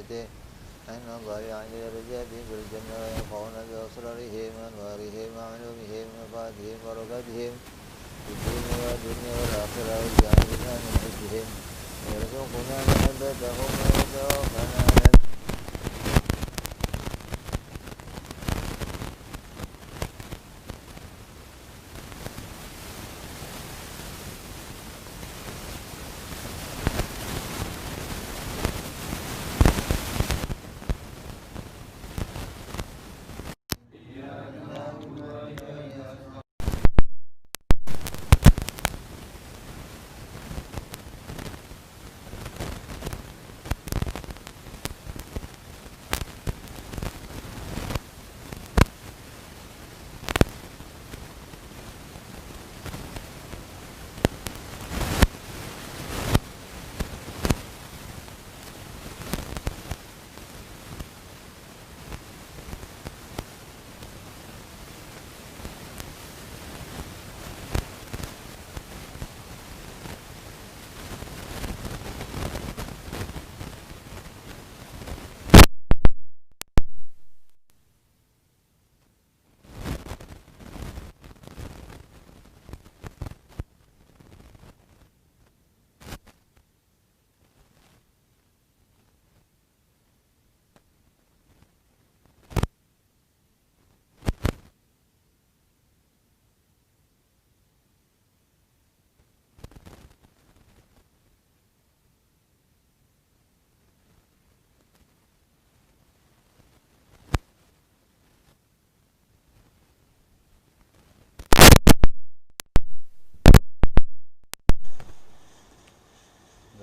بيته عند الله عند الرجال بالجنة ويرفعون بأسرارهم وأنوارهم وعلومهم وفاتهم وبركاتهم في الدين والدنيا والآخرة وجعلنا من حجهم ويرزقنا محبتهم ويتوفنا على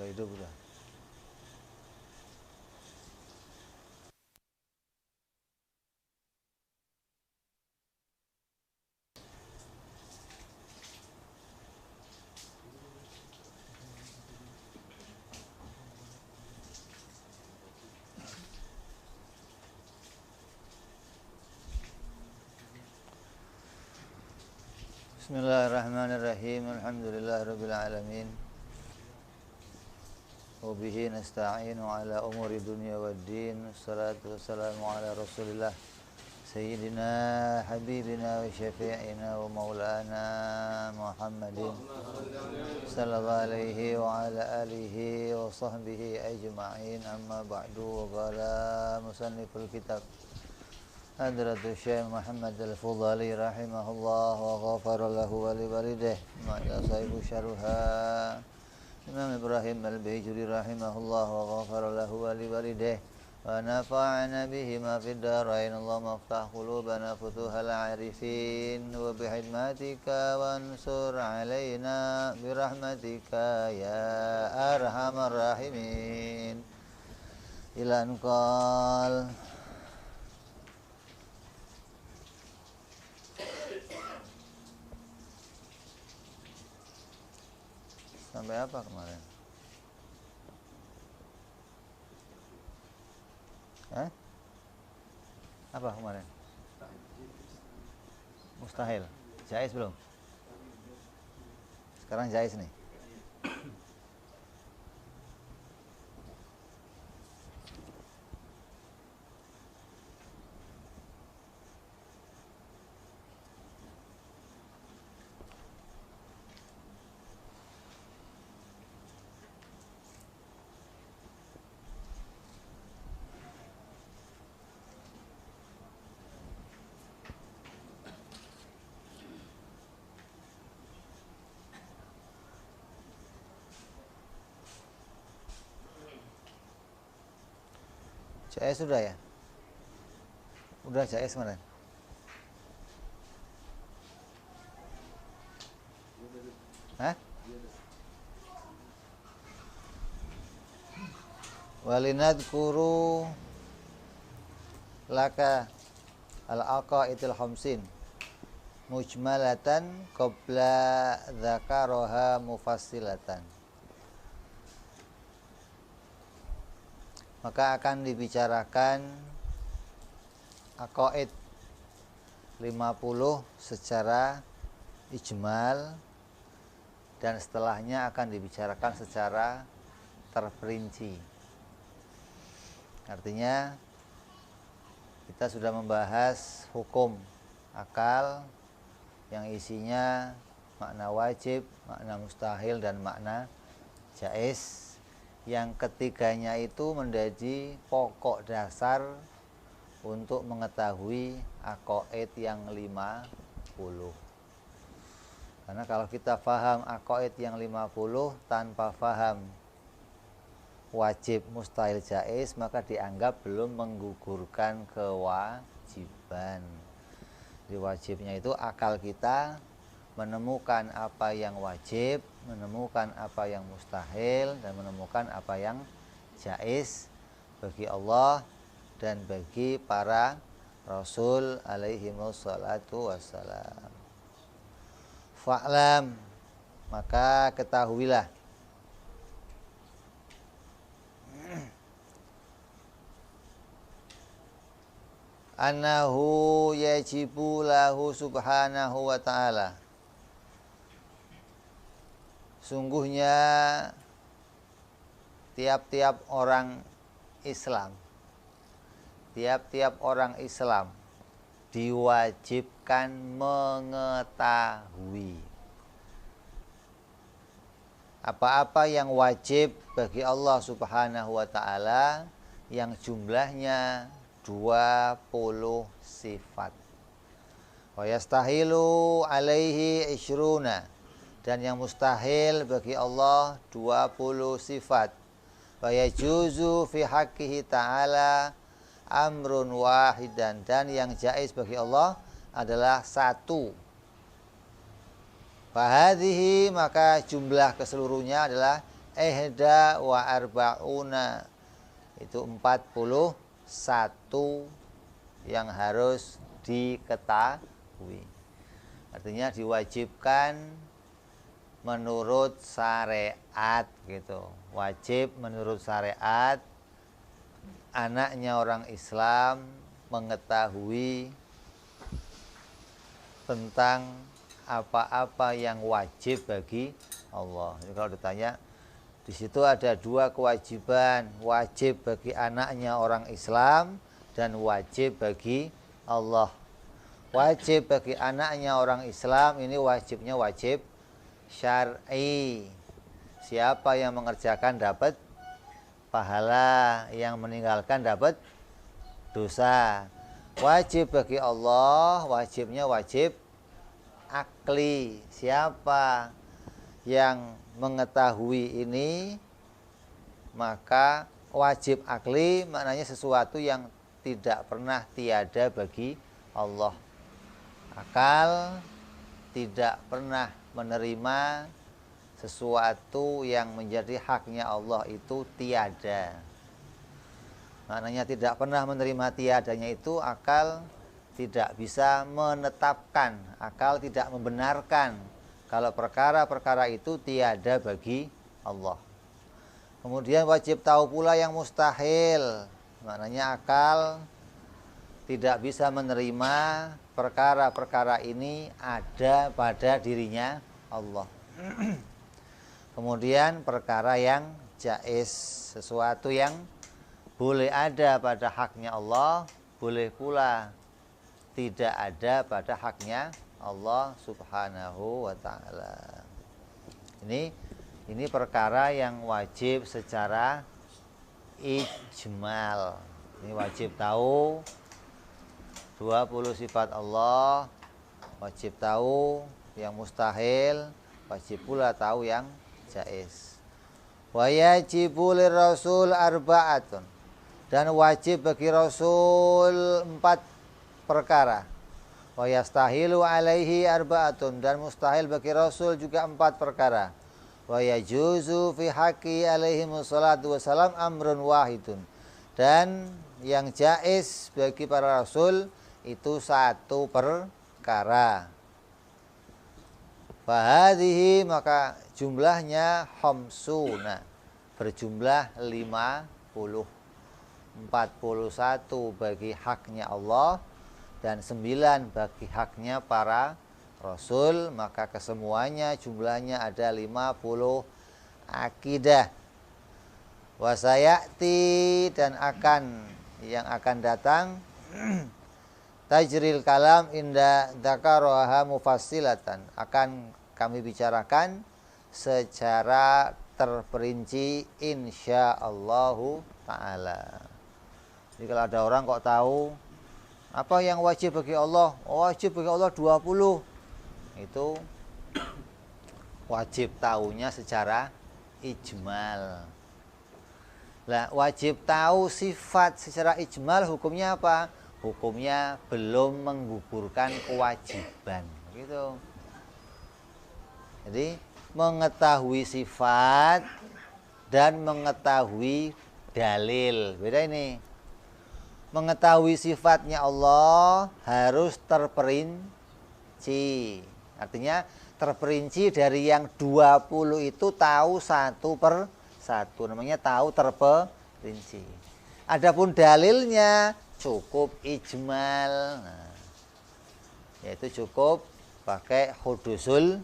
hidup udah. Bismillahirrahmanirrahim. Alhamdulillahirabbil alamin. Wabihi nasta'inu ala umuri dunya waddin. Wassalatu wassalamu ala rasulillah Sayyidina habibina wa syafi'ina wa maulana Muhammadin sallallahu alaihi wa ala alihi wa sahbihi ajma'in. Amma ba'du. Wa qala musanniful kitab Hadratus Syekh Muhammad Al-Fudhali rahimahullah wa ghafara lahu wa liwalidayh ma'ala sahibu syarha Imam Ibrahim Al-Bajuri rahimahullah wa ghafara lahu wa liwalidayh wa nafa'ana bihima fid darain. Allahumma aftah qulubana futuhal arifin wa bihidmatika wansur alaina birahmatika ya arhamar rahimin. Ila anqal sampai apa kemarin? Apa kemarin? Mustahil. Jaiz belum? Sekarang jaiz nih. Jais sudah ya? Udah jais kemarin? Hah? Walinadkuru laka al-aqaidil khamsin mujmalatan qabla dzakaraha mufassilatan. Maka akan dibicarakan aqaid 50 secara ijmal, dan setelahnya akan dibicarakan secara terperinci. Artinya kita sudah membahas hukum akal yang isinya makna wajib, makna mustahil, dan makna jaiz. Yang ketiganya itu menjadi pokok dasar untuk mengetahui aqaid yang 50. Karena kalau kita paham aqaid yang 50 tanpa paham wajib, mustahil, jaiz, maka dianggap belum menggugurkan kewajiban. Di wajibnya itu akal kita menemukan apa yang wajib, menemukan apa yang mustahil, dan menemukan apa yang jaiz bagi Allah dan bagi para Rasul alaihi wassalatu wassalam. Fa'lam, maka ketahuilah, annahu yajibu lahu subhanahu wa ta'ala, sungguhnya tiap-tiap orang Islam diwajibkan mengetahui apa-apa yang wajib bagi Allah Subhanahu wa ta'ala yang jumlahnya 20 sifat. Wa yastahilu alaihi isyruna, dan yang mustahil bagi Allah 20 sifat. Wa yajuzu fi haqqihi ta'ala amrun wahidan, dan yang jaiz bagi Allah adalah satu. Fahadhihi, maka jumlah keseluruhnya adalah ihda wa arba'una, itu 41 yang harus diketahui. Artinya diwajibkan menurut syariat gitu. Wajib menurut syariat anaknya orang Islam mengetahui tentang apa-apa yang wajib bagi Allah. Jadi kalau ditanya, di situ ada dua kewajiban, wajib bagi anaknya orang Islam dan wajib bagi Allah. Wajib bagi anaknya orang Islam ini wajibnya wajib syar'i. Siapa yang mengerjakan dapat pahala, yang meninggalkan dapat dosa. Wajib bagi Allah, wajibnya wajib akli. Siapa yang mengetahui ini, maka wajib akli maknanya sesuatu yang tidak pernah tiada bagi Allah. Akal tidak pernah menerima sesuatu yang menjadi haknya Allah itu tiada. Maknanya tidak pernah menerima tiadanya itu akal tidak bisa menetapkan, akal tidak membenarkan kalau perkara-perkara itu tiada bagi Allah. Kemudian wajib tahu pula yang mustahil. Maknanya akal tidak bisa menerima perkara-perkara ini ada pada dirinya Allah. Kemudian perkara yang jaiz, sesuatu yang boleh ada pada haknya Allah, boleh pula tidak ada pada haknya Allah Subhanahu wa ta'ala. Ini perkara yang wajib secara ijmal. Ini wajib tahu 20 sifat Allah, wajib tahu yang mustahil, wajib pula tahu yang jaiz. Wa yajibu lirrasul arba'atun, dan wajib bagi Rasul 4 perkara. Wa yastahilu alaihi arba'atun, dan mustahil bagi Rasul juga 4 perkara. Wa yajuzu fi haqqi alaihi wassalatu wassalam amrun wahidun, dan yang jaiz bagi para Rasul itu 1 perkara. Fahadhihi, maka jumlahnya khamsuna, berjumlah 50. 41 bagi haknya Allah dan 9 bagi haknya para Rasul, maka kesemuanya jumlahnya ada 50 akidah. Wasayati dan yang akan datang tajril kalam inda dzakaraha mufassilatan, akan kami bicarakan secara terperinci insyaallahu taala. Jadi kalau ada orang kok tahu apa yang wajib bagi Allah? Wajib bagi Allah 20. Itu wajib tahunya secara ijmal. Lah, wajib tahu sifat secara ijmal hukumnya apa? Hukumnya belum menggugurkan kewajiban, gitu. Jadi mengetahui sifat dan mengetahui dalil, beda ini. Mengetahui sifatnya Allah harus terperinci. Artinya terperinci dari yang 20 itu tahu satu per satu, namanya tahu terperinci. Adapun dalilnya cukup ijmal, yaitu cukup pakai hudusul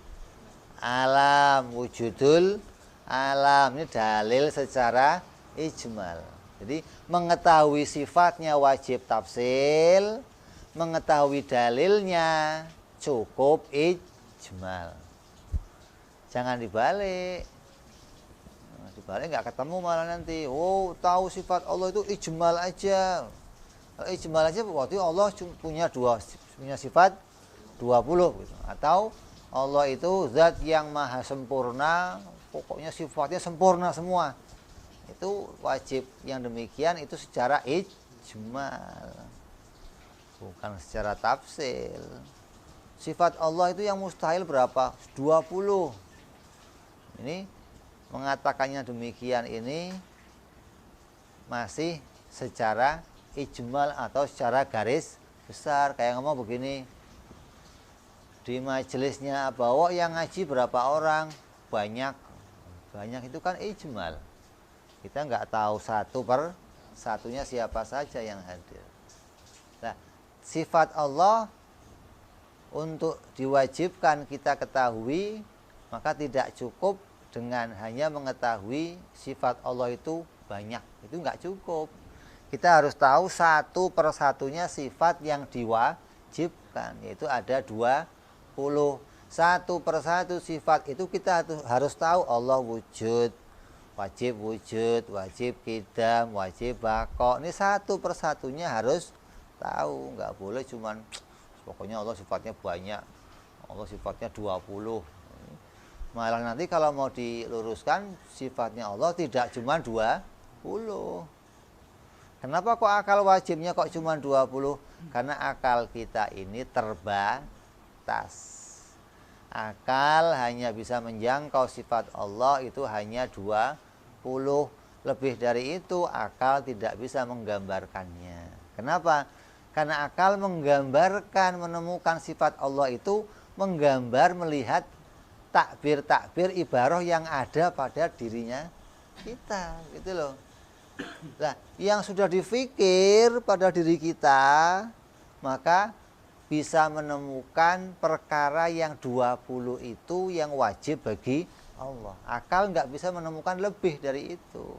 alam, wujudul alam. Ini dalil secara ijmal. Jadi mengetahui sifatnya wajib tafsil, mengetahui dalilnya cukup ijmal. Jangan dibalik. Dibalik nggak ketemu malah nanti. Oh, tahu sifat Allah itu ijmal aja. Kalau ijmal aja berarti Allah punya sifat 20 gitu. Atau Allah itu zat yang maha sempurna, pokoknya sifatnya sempurna semua. Itu wajib yang demikian itu secara ijmal, bukan secara tafsil. Sifat Allah itu yang mustahil berapa? 20. Ini mengatakannya demikian ini masih secara ijmal atau secara garis besar. Kayak ngomong begini, di majelisnya Abawok yang ngaji berapa orang? Banyak itu kan ijmal. Kita nggak tahu satu per satunya siapa saja yang hadir. Nah, sifat Allah untuk diwajibkan kita ketahui, maka tidak cukup dengan hanya mengetahui sifat Allah itu banyak. Itu nggak cukup. Kita harus tahu satu persatunya sifat yang diwajibkan, yaitu ada 20. Satu persatu sifat itu kita harus tahu. Allah wujud, wajib qidam, wajib baqa. Ini satu persatunya harus tahu. Nggak boleh cuman pokoknya Allah sifatnya banyak, Allah sifatnya 20. Malah nanti kalau mau diluruskan sifatnya Allah tidak cuma 20. Kenapa kok akal wajibnya kok cuma 20? Karena akal kita ini terbatas. Akal hanya bisa menjangkau sifat Allah itu hanya 20. Lebih dari itu akal tidak bisa menggambarkannya. Kenapa? Karena akal menggambarkan, menemukan sifat Allah itu menggambar, melihat takbir-takbir ibarah yang ada pada dirinya kita, gitu loh. Nah, yang sudah difikir pada diri kita, maka bisa menemukan perkara yang 20 itu yang wajib bagi Allah. Akal nggak bisa menemukan lebih dari itu.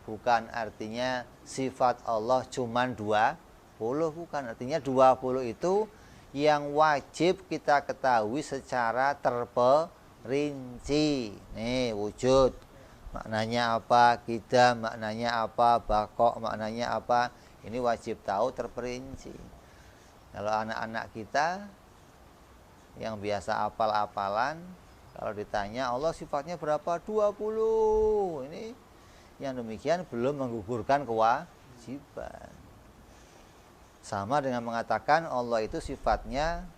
Bukan artinya sifat Allah cuma 20, bukan. Artinya 20 itu yang wajib kita ketahui secara terperinci. Nih, wujud maknanya apa, qidam maknanya apa, baqa maknanya apa. Ini wajib tahu terperinci. Kalau anak-anak kita yang biasa apal-apalan, kalau ditanya Allah sifatnya berapa? 20. Ini yang demikian belum menggugurkan kewajiban. Sama dengan mengatakan Allah itu sifatnya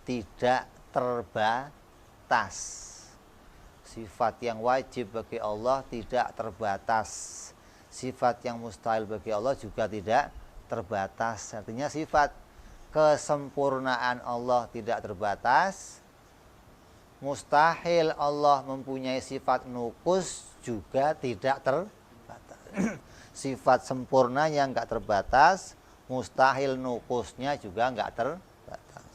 tidak terbatas. Sifat yang wajib bagi Allah tidak terbatas. Sifat yang mustahil bagi Allah juga tidak terbatas. Artinya sifat kesempurnaan Allah tidak terbatas. Mustahil Allah mempunyai sifat nukus juga tidak terbatas. Sifat sempurna yang enggak terbatas, mustahil nukusnya juga enggak terbatas.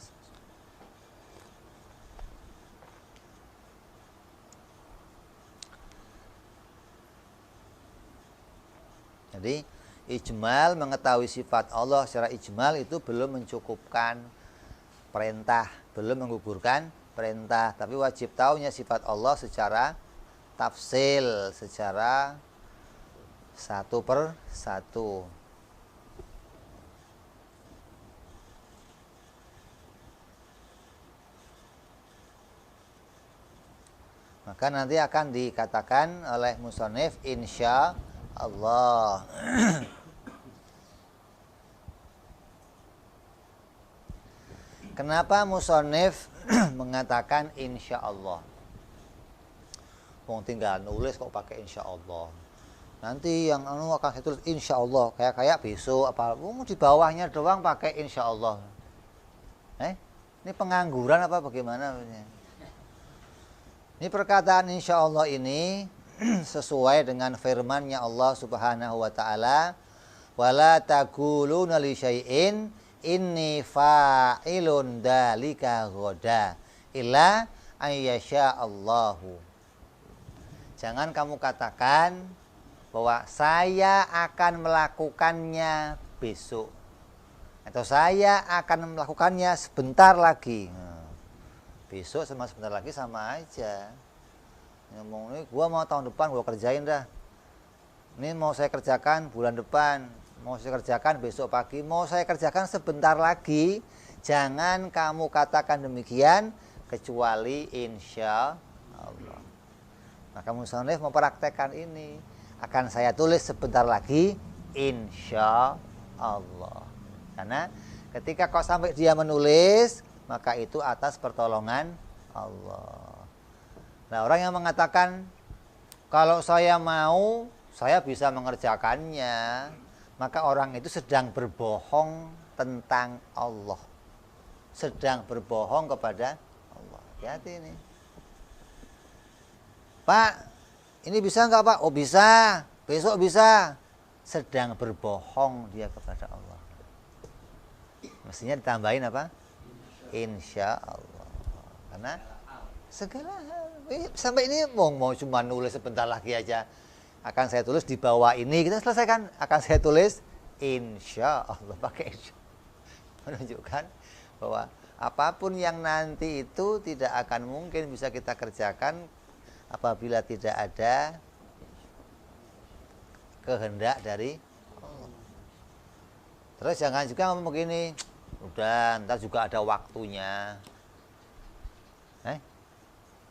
Jadi ijmal, mengetahui sifat Allah secara ijmal itu belum mencukupkan perintah, belum menggugurkan perintah, tapi wajib tahunya sifat Allah secara tafsil, secara satu per satu. Maka nanti akan dikatakan oleh musannif insya Allah. Kenapa musannif mengatakan insya Allah? Wong tinggal nulis kok pakai insya Allah. Nanti yang akan saya tulis insya Allah, kayak besok apa? Di bawahnya doang pakai insya Allah. Ini pengangguran apa bagaimana? Ini perkataan insya Allah ini sesuai dengan firman-Nya Allah Subhanahu wa taala, "Wala taquluna li syai'in inni fa'ilun dzalika ghadan illa ayyasha Allahu." Jangan kamu katakan bahwa saya akan melakukannya besok atau saya akan melakukannya sebentar lagi. Besok sama sebentar lagi sama aja. Ngomong ini gua mau tahun depan gua kerjain dah. Ini mau saya kerjakan bulan depan, mau saya kerjakan besok pagi, mau saya kerjakan sebentar lagi. Jangan kamu katakan demikian kecuali insya Allah. Maka musannif mempraktekkan ini. Akan saya tulis sebentar lagi insya Allah. Karena ketika kau sampai dia menulis, maka itu atas pertolongan Allah. Nah, orang yang mengatakan kalau saya mau, saya bisa mengerjakannya, maka orang itu sedang berbohong tentang Allah. Sedang berbohong kepada Allah. Hati-hati ini. Pak, ini bisa enggak Pak? Oh bisa, besok bisa. Sedang berbohong dia kepada Allah. Mestinya ditambahin apa? Insya Allah. Karena segala hal. Sampai ini mau cuma nulis sebentar lagi aja. Akan saya tulis di bawah ini. Kita selesaikan. Akan saya tulis insya Allah. Pakai insya. Menunjukkan bahwa apapun yang nanti itu tidak akan mungkin bisa kita kerjakan apabila tidak ada kehendak dari Allah. Terus jangan juga ngomong begini, udah ntar juga ada waktunya.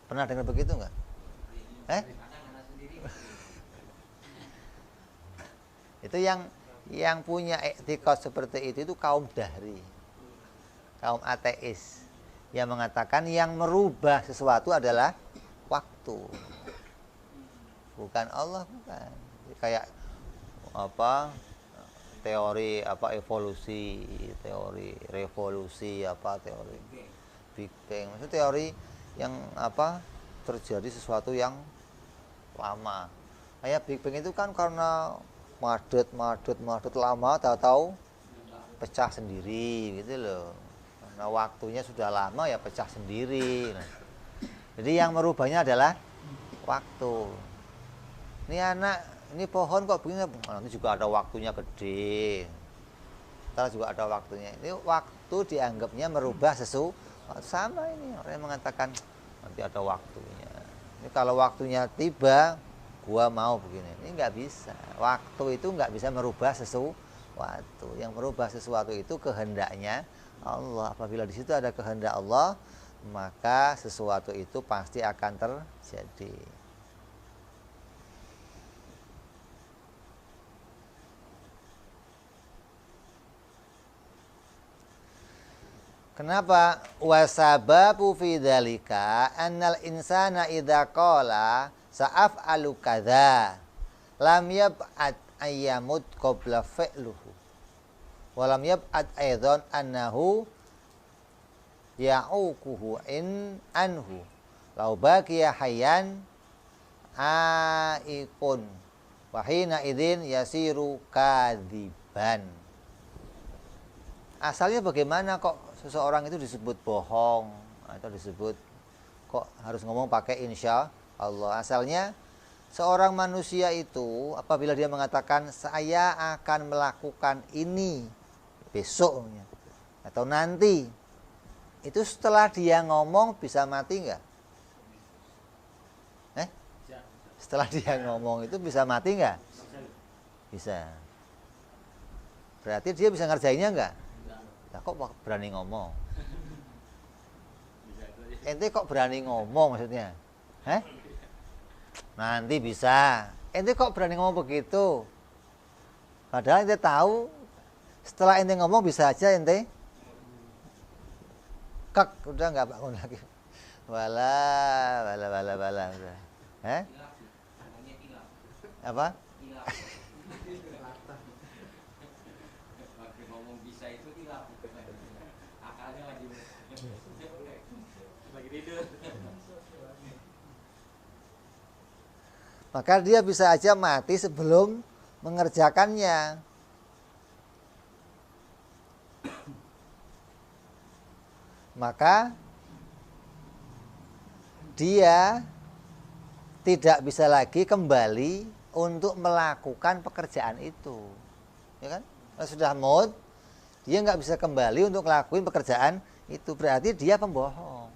Pernah dengar begitu enggak? Itu yang punya etikot seperti itu kaum dahri, kaum ateis yang mengatakan yang merubah sesuatu adalah waktu, bukan Allah, bukan. Kayak apa teori apa evolusi, teori revolusi, apa teori Big Bang, maksudnya teori yang apa terjadi sesuatu yang lama. Kayak Big Bang itu kan karena madet lama, tahu-tahu pecah sendiri gitu loh. Karena waktunya sudah lama ya pecah sendiri. Jadi yang merubahnya adalah waktu. Ini pohon kok begini, nanti juga ada waktunya gede. Ntar juga ada waktunya. Ini waktu dianggapnya merubah sesuatu. Sama ini orang yang mengatakan nanti ada waktunya. Ini kalau waktunya tiba, gua mau begini. Ini nggak bisa. Waktu itu nggak bisa merubah sesuatu. Yang merubah sesuatu itu kehendaknya Allah. Apabila di situ ada kehendak Allah, maka sesuatu itu pasti akan terjadi. Kenapa? Wasababu fi dzalika annal insana idza qala sa'af'alu kadza lam yab'ad ayyamut qabla fi'luhu wa lam yab'ad aidan annahu ya'uquhu in anhu law baqiya hayyan aikun wa hina idzin yasiru kadziban. Asalnya bagaimana kok seseorang itu disebut bohong atau disebut kok harus ngomong pakai insya Allah? Asalnya Seorang manusia itu apabila dia mengatakan saya akan melakukan ini besok atau nanti, itu setelah dia ngomong bisa mati nggak? Setelah dia ngomong itu bisa mati nggak? Bisa. Berarti dia bisa ngerjainnya nggak? Nah, kok berani ngomong? Ente kok berani ngomong maksudnya? Nanti bisa. Ente kok berani ngomong begitu? Padahal ente tahu setelah ente ngomong bisa aja ente kek, udah nggak bangun lagi. Wala udah. Apa? Ngomong bisa itu hilaf. Akalnya lagi tidur. Maka dia bisa aja mati sebelum mengerjakannya. Maka dia tidak bisa lagi kembali untuk melakukan pekerjaan itu, ya kan? Kalau sudah maut, dia nggak bisa kembali untuk melakukan pekerjaan itu, berarti dia pembohong.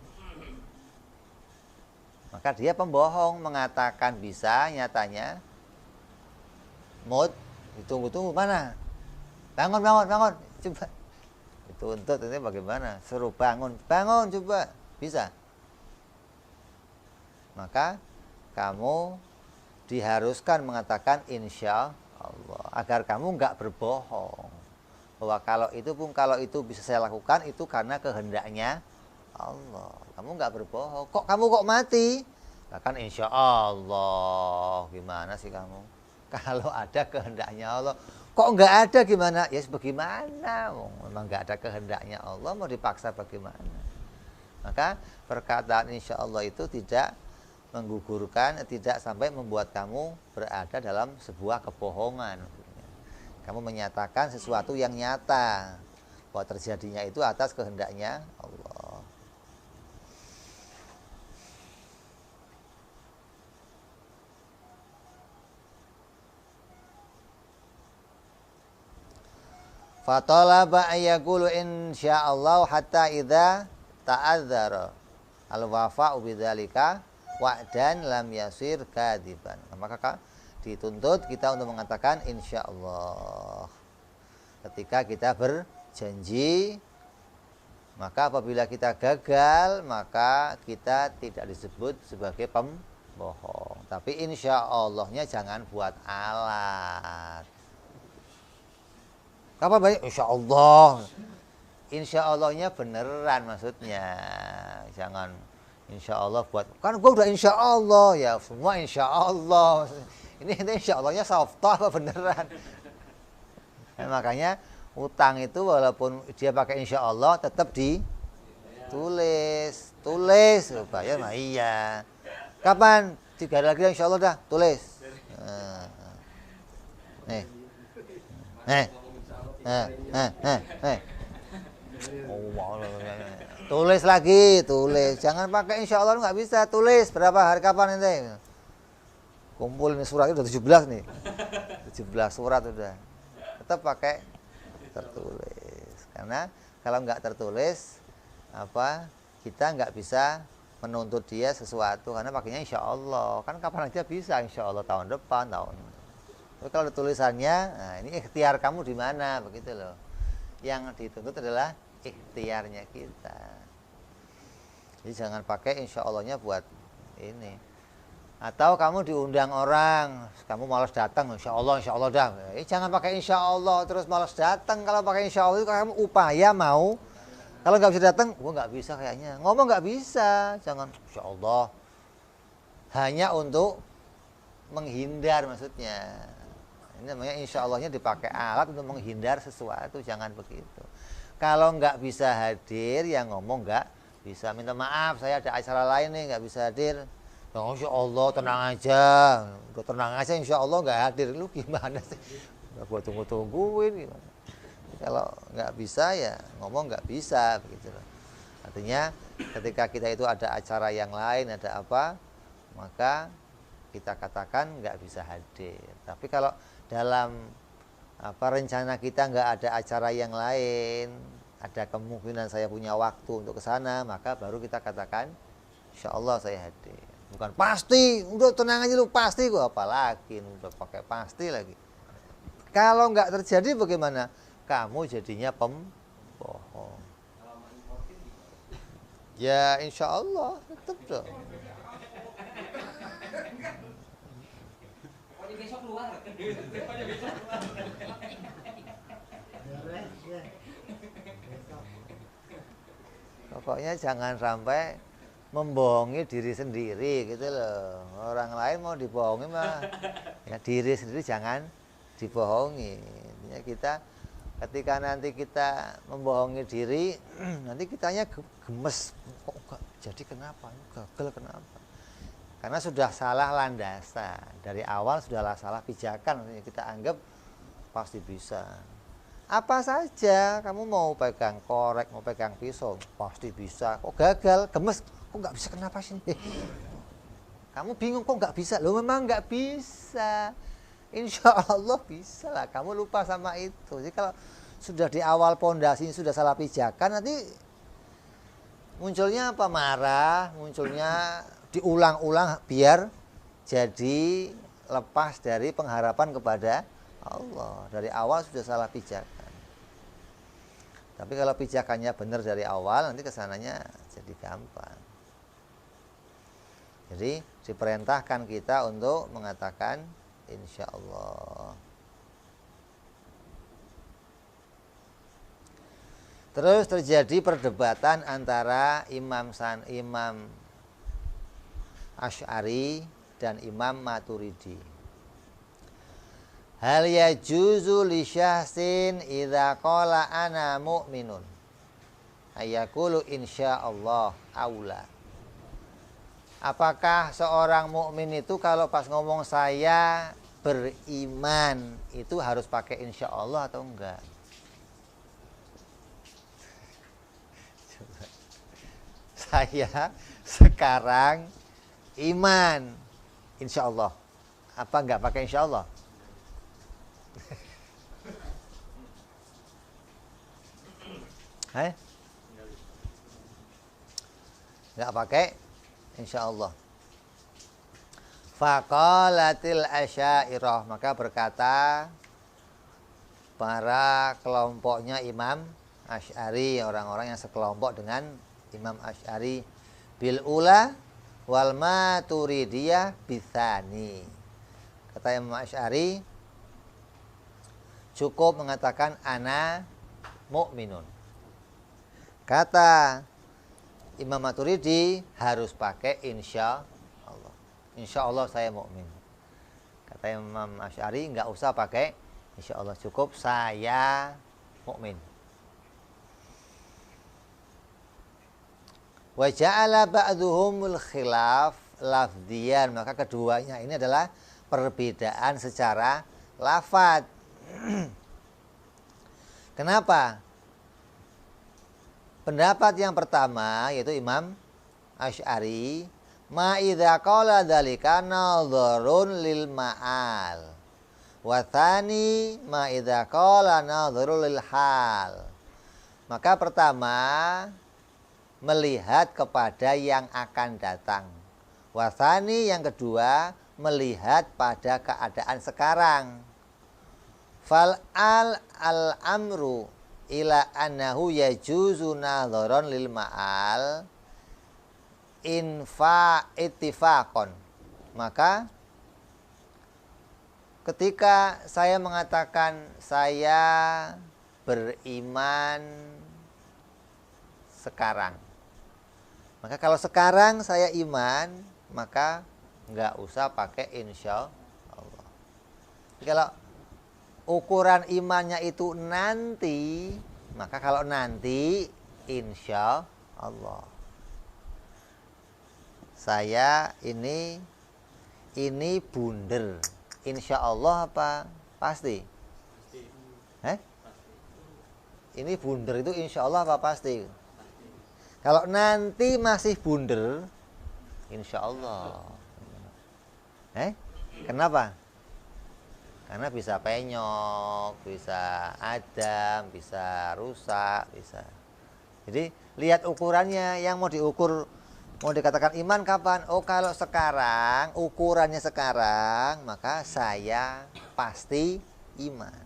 Maka dia pembohong, mengatakan bisa, nyatanya maut, ditunggu-tunggu mana? Bangun, coba. Dituntut ini bagaimana? Suruh bangun coba, bisa. Maka kamu diharuskan mengatakan insya Allah agar kamu nggak berbohong bahwa kalau itu bisa saya lakukan itu karena kehendaknya Allah. Kamu nggak berbohong. Kamu kok mati? Bahkan insya Allah. Gimana sih kamu? Kalau ada kehendaknya Allah, kok nggak ada gimana? Ya bagaimana? Memang nggak ada kehendaknya Allah, mau dipaksa bagaimana? Maka perkataan insya Allah itu tidak menggugurkan, tidak sampai membuat kamu berada dalam sebuah kebohongan. Kamu menyatakan sesuatu yang nyata bahwa terjadinya itu atas kehendaknya Allah. Fatalaba ayyaqulu insyaallah hatta idza ta'adzara al-wafa'u bidzalika wa'dan lam yasir kadiban. Maka dituntut kita untuk mengatakan insyaallah ketika kita berjanji. Maka apabila kita gagal, maka kita tidak disebut sebagai pembohong. Tapi insyaallah-nya jangan buat alat. Kapan baik? Insyaallah. Insyaallah-nya beneran maksudnya. Jangan insyaallah buat, kan gue udah insyaallah, ya semua insyaallah. Ini insyaallah-nya soft apa beneran? Makanya utang itu walaupun dia pakai insyaallah tetap ditulis, bayar mah iya. Kapan? 3 hari lagi insyaallah dah, tulis. Tulis lagi, jangan pakai insya Allah, nggak bisa. Tulis berapa hari kapan nanti kumpul ini surat itu udah 17 nih, 17 surat udah, tetap pakai tertulis. Karena kalau nggak tertulis kita nggak bisa menuntut dia sesuatu karena pakainya insya Allah. Kan kapan aja bisa insya Allah, tahun depan, tapi kalau tulisannya, nah ini ikhtiar kamu di mana, begitu loh. Yang dituntut adalah ikhtiarnya kita. Jadi jangan pakai insya Allahnya buat ini. Atau kamu diundang orang, kamu malas datang, insya Allah dah. Jangan pakai insya Allah terus malas datang. Kalau pakai insya Allah itu kamu upaya mau. Kalau nggak bisa datang, gua nggak bisa kayaknya. Ngomong nggak bisa, jangan insya Allah. Hanya untuk menghindar maksudnya. Ini namanya insya Allahnya dipakai alat untuk menghindar sesuatu, jangan begitu. Kalau nggak bisa hadir, ya ngomong nggak bisa. Minta maaf, saya ada acara lain nih, nggak bisa hadir. Ya, insya Allah tenang aja, udah tenang aja, insya Allah nggak hadir. Lu gimana sih? Udah gua tungguin gimana? Kalau nggak bisa ya ngomong nggak bisa, begitu. Artinya ketika kita itu ada acara yang lain, ada apa, maka kita katakan nggak bisa hadir. Tapi kalau dalam rencana kita nggak ada acara yang lain, ada kemungkinan saya punya waktu untuk ke sana, maka baru kita katakan insya Allah saya hadir. Bukan pasti, udah tenang aja lu pasti, gua apalagi udah pakai pasti lagi. Kalau nggak terjadi bagaimana? Kamu jadinya pembohong. Ya insya Allah tetap dong. Pokoknya besok keluar. Pokoknya besok keluar. Pokoknya jangan sampai membohongi diri sendiri gitu loh. Orang lain mau dibohongi mah ya diri sendiri jangan dibohongi. Intinya kita ketika nanti kita membohongi diri, nanti kitanya gemes. Kok enggak jadi kenapa? Gagal kenapa? Karena sudah salah landasan. Dari awal sudah salah pijakan. Kita anggap pasti bisa. Apa saja, kamu mau pegang korek, mau pegang pisau, pasti bisa. Kok gagal, gemes, kok nggak bisa kenapa sih? Kamu bingung kok nggak bisa? Loh memang nggak bisa. Insya Allah bisa lah. Kamu lupa sama itu. Jadi kalau sudah di awal pondasi sudah salah pijakan, nanti munculnya apa? Marah, munculnya diulang-ulang biar jadi lepas dari pengharapan kepada Allah. Dari awal sudah salah pijakan. Tapi kalau pijakannya benar dari awal, nanti kesananya jadi gampang. Jadi diperintahkan kita untuk mengatakan insya Allah. Terus terjadi perdebatan antara Imam Asy'ari dan Imam Maturidi. Hal yajuzu li syahsin idza qala ana mu'minun ayaqulu insyaallah aula. Apakah seorang mukmin itu kalau pas ngomong saya beriman itu harus pakai insyaallah atau enggak? Saya sekarang iman insyaallah. Apa enggak pakai insyaallah? Nggak pakai insyaallah. Faqalatil asy'ariyah, maka berkata para kelompoknya Imam Asy'ari, orang-orang yang sekelompok dengan Imam Asy'ari, bil ula wal maturidiyah bitsani. Kata Imam Asy'ari cukup mengatakan ana mu'minun. Kata Imam Maturidi harus pakai insya Allah. Insya Allah saya mukmin. Kata Imam Asy'ari nggak usah pakai insya Allah, cukup saya mukmin. Wa ja'ala ba'dhuhumul khilaf lafdiyan, maka keduanya ini adalah perbedaan secara lafaz. Kenapa? Pendapat yang pertama yaitu Imam Asy'ari, ma idza qala dzalika nadharun lil ma'al. Wa tsani ma idza qala nadharun lil hal. Maka pertama melihat kepada yang akan datang. Wa tsani yang kedua melihat pada keadaan sekarang. Fal al amru ila annahu yajuzu nadharon lil ma'al infa ittifaqon. Maka ketika saya mengatakan saya beriman sekarang, maka kalau sekarang saya iman, maka nggak usah pakai insya Allah. Jadi kalau ukuran imannya itu nanti, maka kalau nanti insya Allah saya ini bunder, insya Allah apa pasti? Ini bunder itu insya Allah apa pasti? Kalau nanti masih bunder, insya Allah. Kenapa? Karena bisa penyok, bisa adam, bisa rusak, bisa. Jadi lihat ukurannya, yang mau diukur, mau dikatakan iman kapan? Oh, kalau sekarang, ukurannya sekarang, maka saya pasti iman.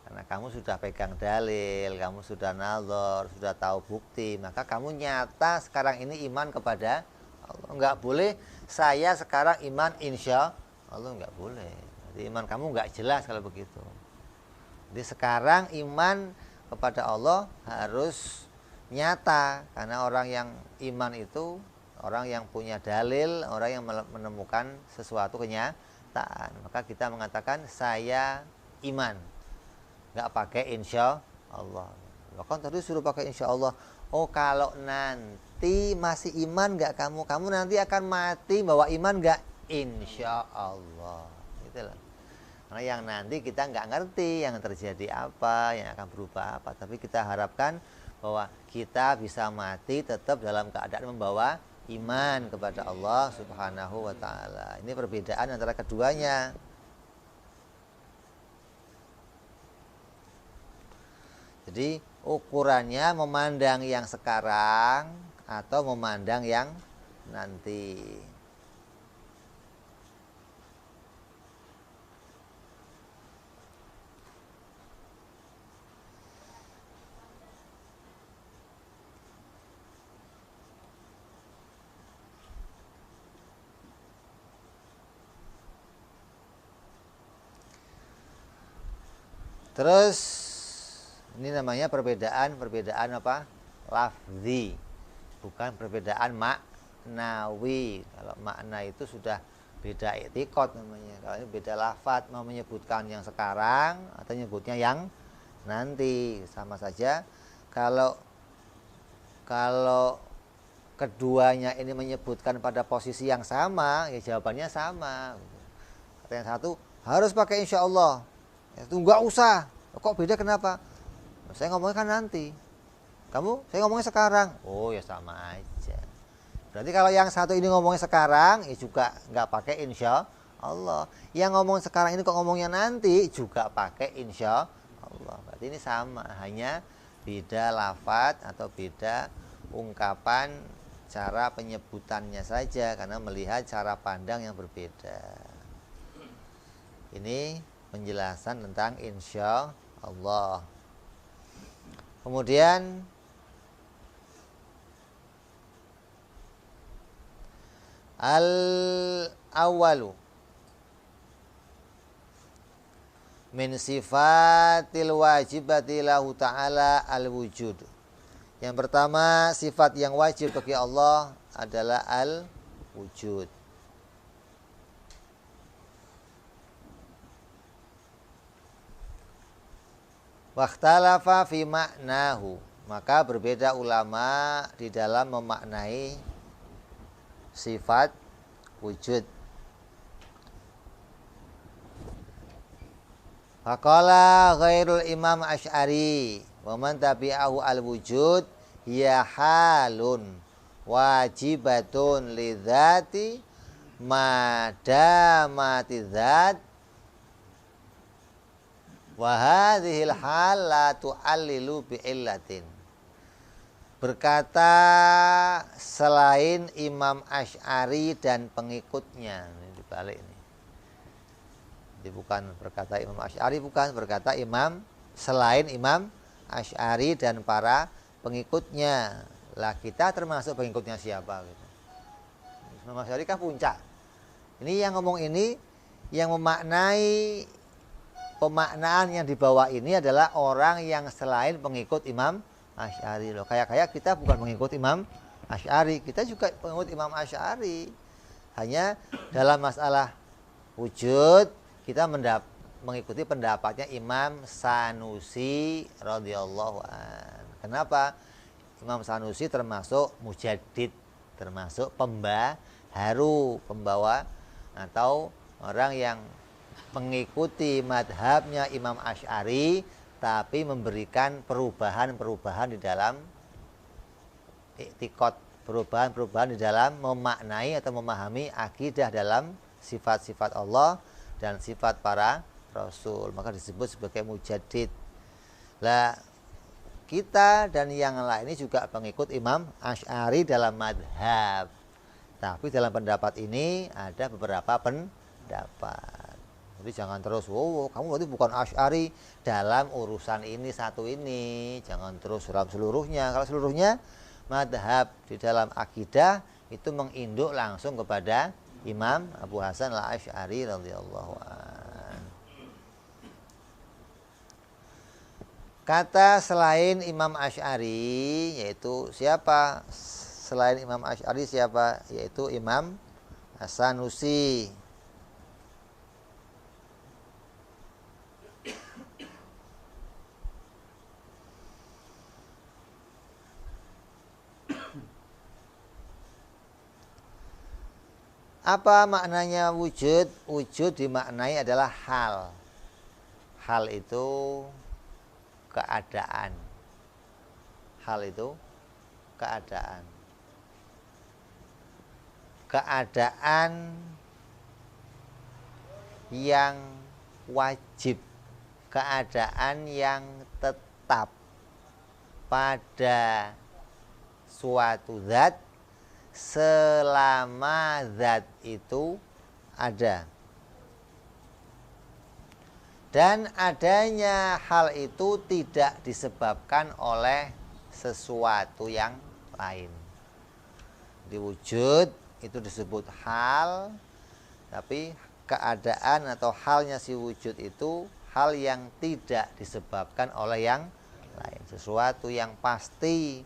Karena kamu sudah pegang dalil, kamu sudah nazar, sudah tahu bukti, maka kamu nyata sekarang ini iman kepada Allah. Enggak boleh saya sekarang iman insya Allah, enggak boleh. Jadi iman kamu enggak jelas kalau begitu. Jadi sekarang iman kepada Allah harus nyata, karena orang yang iman itu orang yang punya dalil, orang yang menemukan sesuatu kenyataan. Maka kita mengatakan saya iman, nggak pakai insya Allah. Bahkan tadi suruh pakai insya Allah. Oh, kalau nanti masih iman nggak kamu nanti akan mati bawa iman nggak? Insya Allah. Itulah. Karena yang nanti kita nggak ngerti yang terjadi apa, yang akan berubah apa. Tapi kita harapkan bahwa kita bisa mati tetap dalam keadaan membawa iman kepada Allah Subhanahu wa ta'ala. Ini perbedaan antara keduanya. Jadi ukurannya memandang yang sekarang atau memandang yang nanti. Terus ini namanya perbedaan apa? Lafzi. Bukan perbedaan maknawi. Kalau makna itu sudah beda i'tiqad namanya. Kalau ini beda lafaz, mau menyebutkan yang sekarang atau menyebutnya yang nanti, sama saja. Kalau keduanya ini menyebutkan pada posisi yang sama, ya jawabannya sama. Kata yang satu harus pakai insya Allah. Itu enggak usah. Kok beda kenapa? Saya ngomongnya kan nanti. Saya ngomongnya sekarang. Oh, ya sama aja. Berarti kalau yang satu ini ngomongnya sekarang, ya juga enggak pakai insya Allah. Yang ngomong sekarang ini kok ngomongnya nanti, juga pakai insya Allah. Berarti ini sama, hanya beda lafaz atau beda ungkapan, cara penyebutannya saja, karena melihat cara pandang yang berbeda. Ini penjelasan tentang insya Allah. Kemudian al-awwalu min sifatil wajibati lahu ta'ala al-wujud. Yang pertama, sifat yang wajib bagi Allah adalah al-wujud. Wakhtalafa fi maknahu, maka berbeda ulama di dalam memaknai sifat wujud. Faqala ghairul Imam Asy'ari wa man tabi'ahu al-wujud hiya halun wajibatun lidzati madamati dzat wa hadhil hal la tu'allilu bi illatin. Berkata selain Imam Asy'ari dan pengikutnya. Ini dibalik ini. Jadi bukan berkata Imam Asy'ari, bukan, berkata selain Imam Asy'ari dan para pengikutnya. Lah kita termasuk pengikutnya siapa gitu. Imam Asy'ari kan puncak. Ini yang ngomong ini, yang memaknai pemaknaan yang dibawa ini adalah orang yang selain pengikut Imam Asy'ari loh. Kayak kita bukan pengikut Imam Asy'ari, kita juga pengikut Imam Asy'ari. Hanya dalam masalah wujud kita mengikuti pendapatnya Imam Sanusi radhiyallahu an. Kenapa? Imam Sanusi termasuk mujaddid, termasuk pembaharu, pembawa atau orang yang mengikuti madhabnya Imam Asy'ari, tapi memberikan perubahan-perubahan di dalam i'tiqad, perubahan-perubahan di dalam memaknai atau memahami akidah dalam sifat-sifat Allah dan sifat para rasul, maka disebut sebagai mujaddid. Lah kita dan yang lain ini juga pengikut Imam Asy'ari dalam madhab. Tapi dalam pendapat ini ada beberapa pendapat. Jadi jangan terus, kamu berarti bukan Asy'ari dalam urusan ini satu ini. Jangan terus dalam seluruhnya. Kalau seluruhnya madhab di dalam akidah itu menginduk langsung kepada Imam Abu Hasan al-Asy'ari radhiyallahu anhu. Kata selain Imam Asy'ari, yaitu siapa? Selain Imam Asy'ari siapa? Yaitu Imam As-Sanusi. Apa maknanya wujud? Wujud dimaknai adalah hal. Hal itu keadaan. Hal itu keadaan. Keadaan yang wajib, keadaan yang tetap pada suatu zat selama zat itu ada. Dan adanya hal itu tidak disebabkan oleh sesuatu yang lain. Di wujud itu disebut hal, tapi keadaan atau halnya si wujud itu hal yang tidak disebabkan oleh yang lain. Sesuatu yang pasti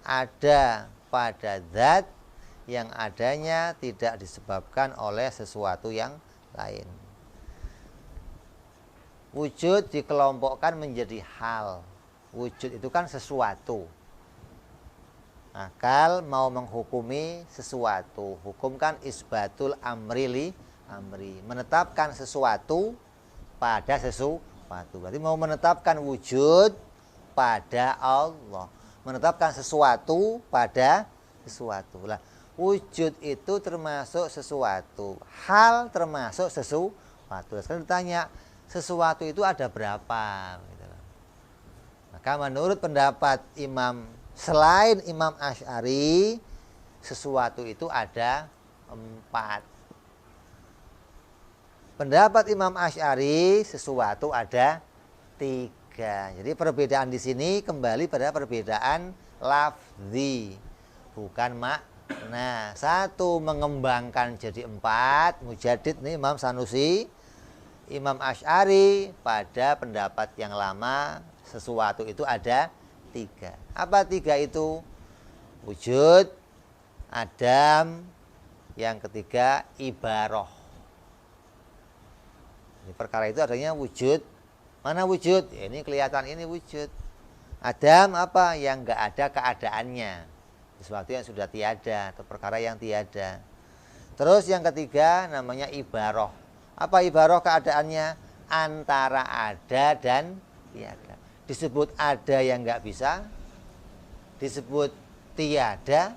ada pada zat yang adanya tidak disebabkan oleh sesuatu yang lain. Wujud dikelompokkan menjadi hal. Wujud itu kan sesuatu. Akal mau menghukumi sesuatu. Hukum kan isbatul amri li amri. Menetapkan sesuatu pada sesuatu. Berarti mau menetapkan wujud pada Allah. Menetapkan sesuatu pada sesuatu. Lah, wujud itu termasuk sesuatu. Hal termasuk sesuatu. Sekarang ditanya, sesuatu itu ada berapa? Maka menurut pendapat Imam selain Imam Asy'ari, sesuatu itu ada 4. Pendapat Imam Asy'ari, sesuatu ada 3. Jadi perbedaan di sini kembali pada perbedaan lafzi, bukan makna. Satu mengembangkan jadi 4, mujaddid nih Imam Sanusi. Imam Asy'ari pada pendapat yang lama sesuatu itu ada 3. Apa 3 itu? Wujud, adam, yang ketiga ibaroh. Ini perkara itu adanya wujud. Mana wujud? Ya, ini kelihatan ini wujud. Adam apa? Yang enggak ada keadaannya. Sesuatu yang sudah tiada atau perkara yang tiada. Terus yang ketiga namanya ibaroh. Apa ibaroh keadaannya? Antara ada dan tiada. Disebut ada yang nggak bisa, disebut tiada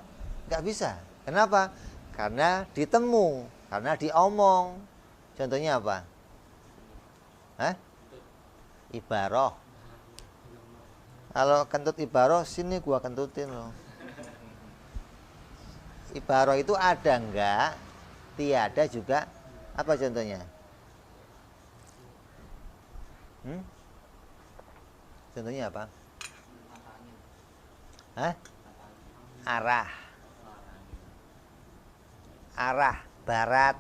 nggak bisa. Kenapa? Karena ditemu, karena diomong. Contohnya apa? Ibaroh. Kalau kentut ibaroh, sini gua kentutin loh. Ibaroh itu ada enggak, tiada juga. Apa contohnya? Contohnya apa? Arah. Arah, barat,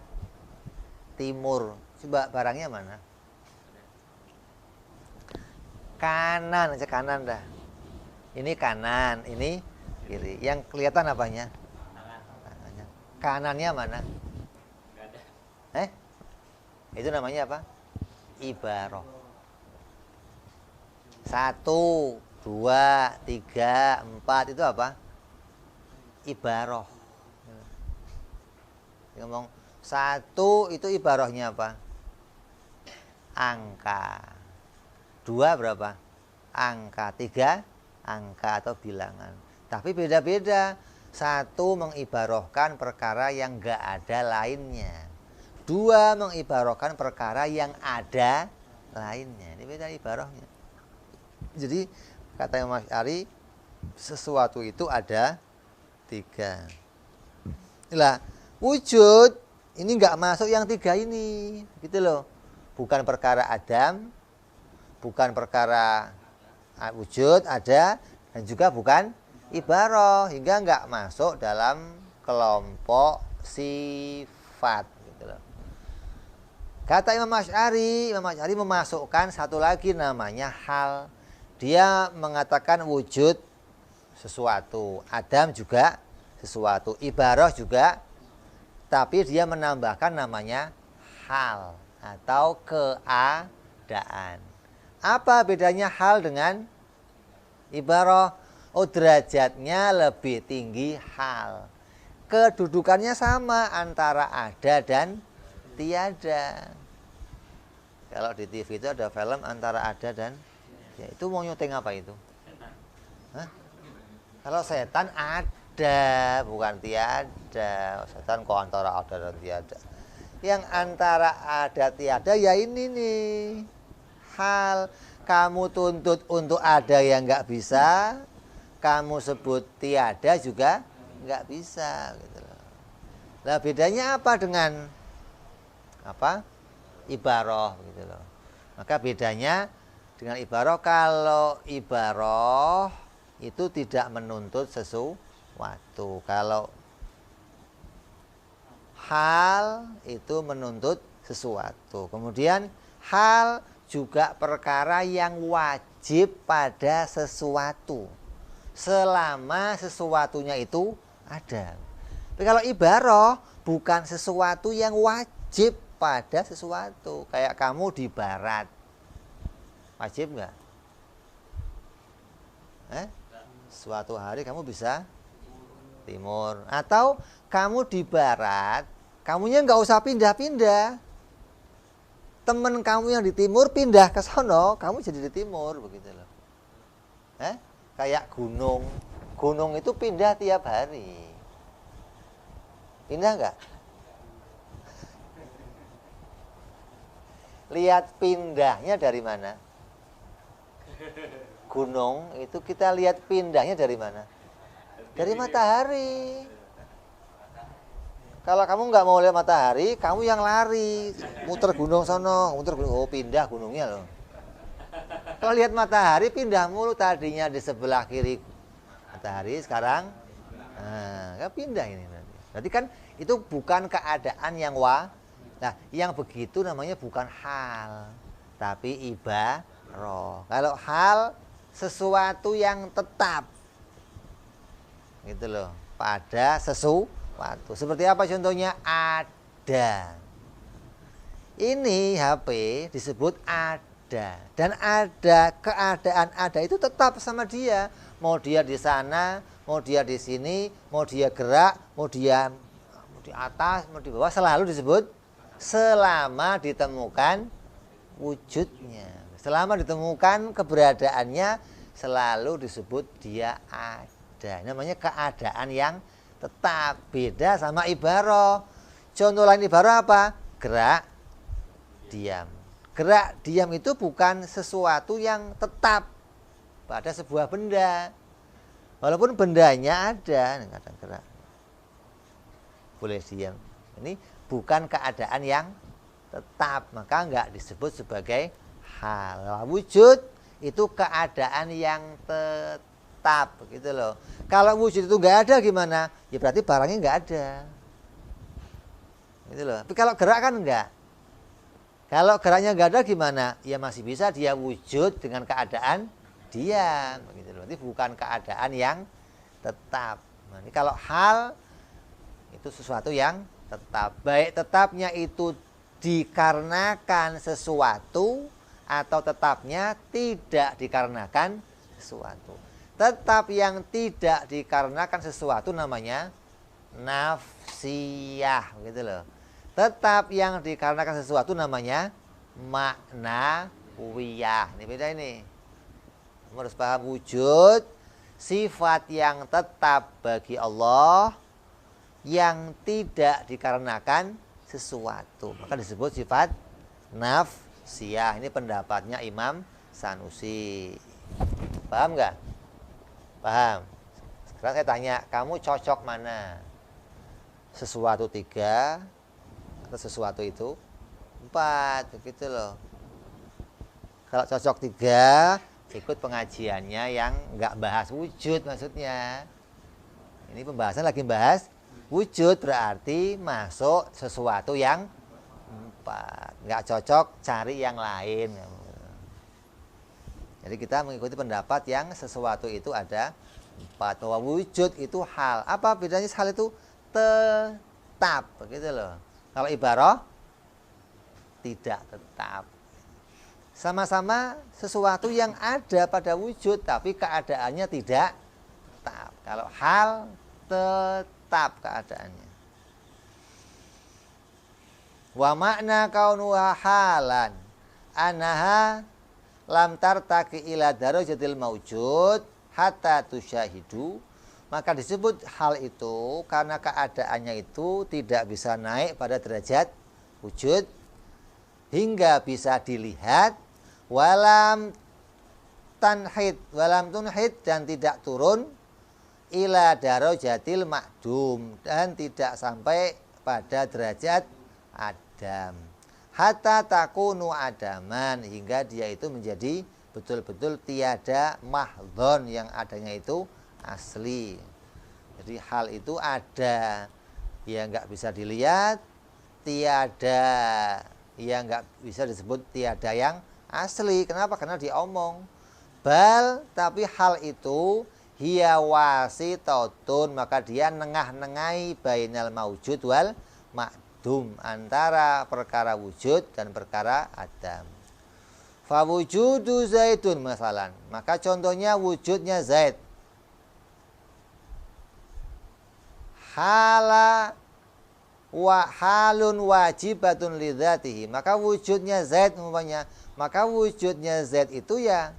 timur. Coba barangnya mana? Kanan, aja kanan dah. Ini kanan, ini kiri. Yang kelihatan apanya? Tangannya. Kanannya mana? Itu namanya apa? Ibaroh. 1, 2, 3, 4 itu apa? Ibaroh. Ngomong 1 itu ibarohnya apa? Angka. 2 berapa? Angka. 3 angka atau bilangan. Tapi beda-beda. 1 mengibarohkan perkara yang enggak ada lainnya. Dua mengibarahkan perkara yang ada lainnya. Ini beda ibarahnya. Jadi kata Imam Asy'ari, sesuatu itu ada tiga. Inilah wujud ini nggak masuk yang tiga ini, gitu loh. Bukan perkara Adam, bukan perkara wujud ada, dan juga bukan ibarah, hingga nggak masuk dalam kelompok sifat, gitu loh. Kata Imam Asy'ari memasukkan satu lagi namanya hal. Dia mengatakan wujud sesuatu, Adam juga sesuatu, ibarah juga, tapi dia menambahkan namanya hal atau keadaan. Apa bedanya hal dengan ibarah? Oh, derajatnya lebih tinggi hal. Kedudukannya sama antara ada dan tiada. Kalau di TV itu ada film antara ada dan ya, itu mau nyuting apa itu? Hah? Kalau setan ada, bukan tiada. Setan kok antara ada dan tiada. Yang antara ada tiada ya ini nih. Hal. Kamu tuntut untuk ada yang nggak bisa, kamu sebut tiada juga nggak bisa. Gitu loh. Nah, bedanya apa dengan apa? Ibarah, gitu loh. Maka bedanya dengan ibarah, kalau ibarah itu tidak menuntut sesuatu. Kalau hal itu menuntut sesuatu. Kemudian hal juga perkara yang wajib pada sesuatu, selama sesuatunya itu ada. Tapi kalau ibarah bukan sesuatu yang wajib pada sesuatu. Kayak kamu di barat, wajib nggak? Suatu hari kamu bisa timur. Atau kamu di barat, kamunya nggak usah pindah-pindah. Temen kamu yang di timur pindah ke sono, kamu jadi di timur, begitu loh. Kayak gunung. Gunung itu pindah tiap hari. Pindah nggak? Lihat pindahnya dari mana? Gunung itu kita lihat pindahnya dari mana? Dari matahari. Kalau kamu nggak mau lihat matahari, kamu yang lari, muter gunung sono, muter gunung, oh pindah gunungnya loh. Kalau lihat matahari pindah mulu, tadinya di sebelah kiri matahari, sekarang kan pindah ini. Berarti kan itu bukan keadaan yang Nah, yang begitu namanya bukan hal, tapi ibarah. Kalau hal sesuatu yang tetap, gitu loh, pada sesuatu. Seperti apa contohnya? Ada. Ini HP disebut ada, dan ada, keadaan ada itu tetap sama dia. Mau dia di sana, mau dia di sini, mau dia gerak, mau dia di atas, mau di bawah, selalu disebut selama ditemukan wujudnya. Selama ditemukan keberadaannya, selalu disebut dia ada. Namanya keadaan yang tetap. Beda sama ibarah. Contoh lain ibarah apa? Gerak, diam. Gerak, diam itu bukan sesuatu yang tetap pada sebuah benda. Walaupun bendanya ada, kadang gerak, boleh diam. Ini bukan keadaan yang tetap, maka enggak disebut sebagai hal. Wujud itu keadaan yang tetap, gitu loh. Kalau wujud itu enggak ada gimana? Ya berarti barangnya enggak ada, gitu loh. Tapi kalau gerak kan enggak. Kalau geraknya enggak ada gimana? Ya masih bisa dia wujud dengan keadaan diam, gitu loh. Berarti bukan keadaan yang tetap. Nah, ini kalau hal itu sesuatu yang tetap. Baik tetapnya itu dikarenakan sesuatu atau tetapnya tidak dikarenakan sesuatu. Tetap yang tidak dikarenakan sesuatu namanya nafsiyah, gitu loh. Tetap yang dikarenakan sesuatu namanya maknawiyah. Ini beda ini. Harus paham wujud, sifat yang tetap bagi Allah yang tidak dikarenakan sesuatu. Maka disebut sifat nafsiyah. Ini pendapatnya Imam Sanusi. Paham nggak? Paham. Sekarang saya tanya, kamu cocok mana? Sesuatu 3 atau sesuatu itu 4, begitu loh. Kalau cocok 3, ikut pengajiannya yang nggak bahas wujud maksudnya. Ini pembahasan lagi bahas wujud, berarti masuk sesuatu yang 4. Nggak cocok, cari yang lain. Jadi kita mengikuti pendapat yang sesuatu itu ada 4. Bahwa wujud itu hal. Apa bedanya hal itu? Tetap, begitu loh. Kalau ibarah tidak tetap. Sama-sama sesuatu yang ada pada wujud, tapi keadaannya tidak tetap. Kalau hal tetap keadaannya. Wa makna kaunuha halan anaha lam tartaqi ila darajatil maujud hatta tusyahidu. Maka disebut hal itu karena keadaannya itu tidak bisa naik pada derajat wujud hingga bisa dilihat, walam tunhid dan tidak turun, ila darajatil ma'dum dan tidak sampai pada derajat adam, hatta takunu adaman hingga dia itu menjadi betul-betul tiada mahdhon yang adanya itu asli. Jadi hal itu ada yang nggak bisa dilihat, tiada yang nggak bisa disebut tiada yang asli. Kenapa? Karena diomong. Bal, tapi hal itu hiya wasitotun, maka dia nengah-nengai bainal maujud wal ma'dum, antara perkara wujud dan perkara adam. Fa wujudu zaidun masalan, maka contohnya wujudnya Zaid. Hala wa halun wajibatun lidzatihi, maka wujudnya Zaid umpamanya, maka wujudnya Zaid itu ya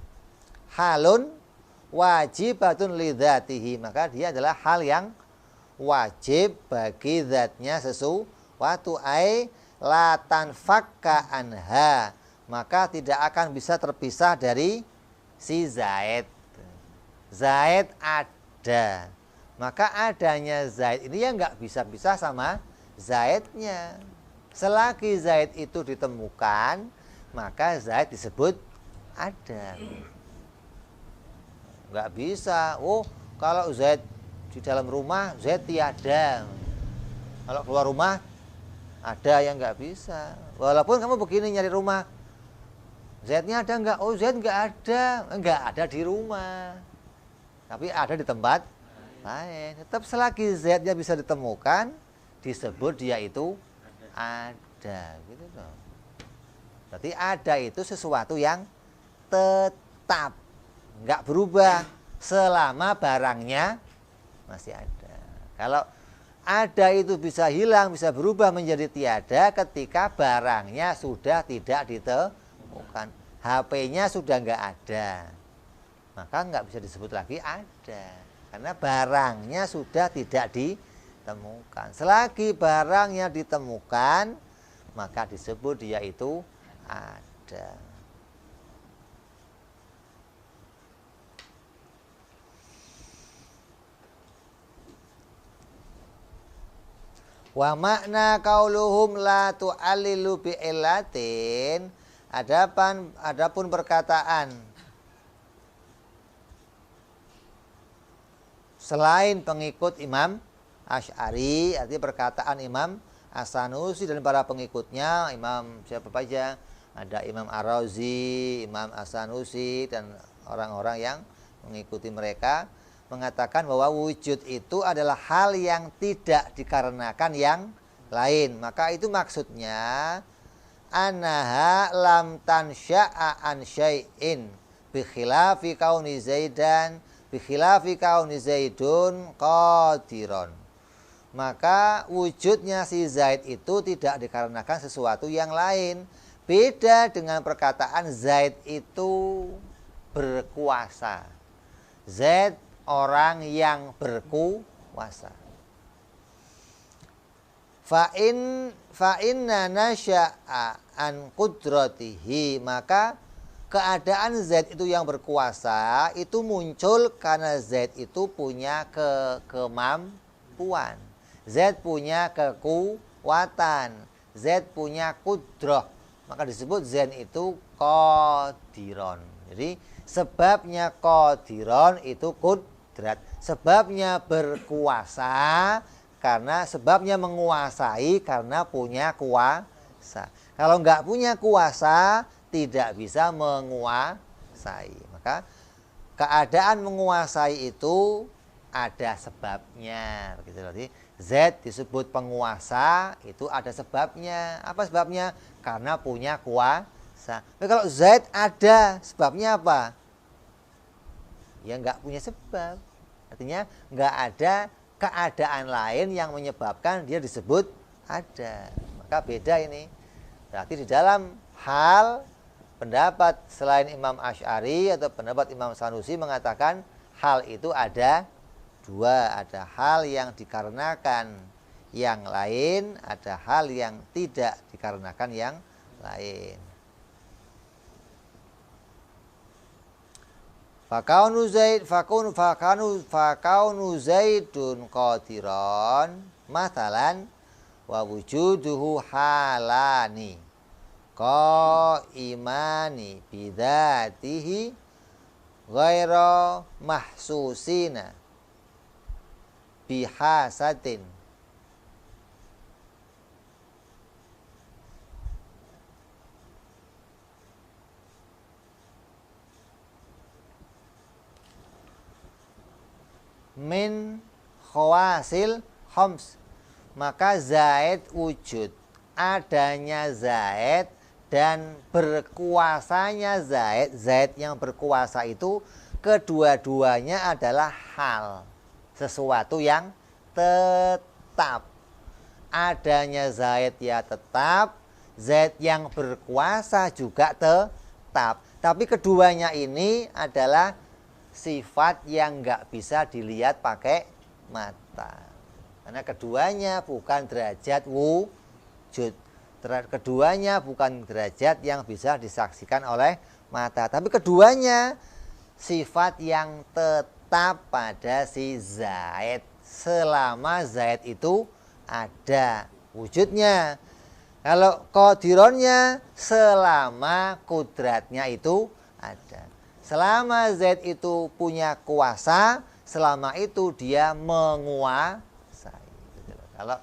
halun wajibatun lidzatihi, maka dia adalah hal yang wajib bagi zatnya sesuatu, ai la tanfakka anha, maka tidak akan bisa terpisah dari si Zaid. Zaid ada, maka adanya Zaid ini ya nggak bisa pisah sama Zaidnya. Selagi Zaid itu ditemukan, maka Zaid disebut ada. Nggak bisa, oh kalau Zaid di dalam rumah, Zaid tiada. Kalau keluar rumah, ada, yang nggak bisa. Walaupun kamu begini nyari rumah, Zaidnya ada nggak? Oh Zaid nggak ada di rumah. Tapi ada di tempat lain. Tetap selagi Z-nya bisa ditemukan, disebut dia itu ada, gitu dong. Berarti ada itu sesuatu yang tetap, nggak berubah selama barangnya masih ada. Kalau ada itu bisa hilang, bisa berubah menjadi tiada ketika barangnya sudah tidak ditemukan. HP-nya sudah nggak ada, maka nggak bisa disebut lagi ada. Karena barangnya sudah tidak ditemukan. Selagi barangnya ditemukan, maka disebut dia itu ada. Wa makna qauluhum la tu'allilu bi'illatin, adapun perkataan selain pengikut Imam Asy'ari, artinya perkataan Imam As-Sanusi dan para pengikutnya, Imam siapa saja, ada Imam Ar-Razi, Imam As-Sanusi dan orang-orang yang mengikuti mereka, mengatakan bahwa wujud itu adalah hal yang tidak dikarenakan yang lain. Maka itu maksudnya annaha lam tansha'a an syai'in bi khilafi kauni Zaidan bikhilafi kauni Zaidun qadiron. Maka wujudnya si Zaid itu tidak dikarenakan sesuatu yang lain. Beda dengan perkataan Zaid itu berkuasa. Zaid orang yang berkuasa. fa inna nasya'a an qudratihi, maka keadaan zat itu yang berkuasa itu muncul karena zat itu punya kemampuan. Zat punya kekuatan. Zat punya kudrah. Maka disebut zat itu qadiron. Jadi sebabnya qadiron itu kudrat. Sebabnya berkuasa karena sebabnya menguasai karena punya kuasa. Kalau nggak punya kuasa tidak bisa menguasai. Maka keadaan menguasai itu ada sebabnya. Begitu. Jadi Z disebut penguasa itu ada sebabnya. Apa sebabnya? Karena punya kuasa. Tapi kalau Z ada sebabnya apa? Ya nggak punya sebab. Artinya nggak ada keadaan lain yang menyebabkan dia disebut ada. Maka beda ini. Berarti di dalam hal pendapat selain Imam Asy'ari atau pendapat Imam Sanusi mengatakan hal itu ada dua. Ada hal yang dikarenakan yang lain, ada hal yang tidak dikarenakan yang lain. Fakaunu zaidun qadiran matalan wa wujuduhu halani qaimani bidzatihi ghaira mahsusina bihasatin. Min khawasil khams, maka zaid wujud, adanya zaid dan berkuasanya zaid. Zaid yang berkuasa itu kedua-duanya adalah hal, sesuatu yang tetap. Adanya zaid ya tetap, zaid yang berkuasa juga tetap. Tapi keduanya ini adalah sifat yang nggak bisa dilihat pakai mata. Karena keduanya bukan derajat wujud. Keduanya bukan derajat yang bisa disaksikan oleh mata. Tapi keduanya sifat yang tetap pada si zaid. Selama zaid itu ada wujudnya. Kalau qadironnya selama kudratnya itu ada. Selama Z itu punya kuasa, selama itu dia menguasai. Kalau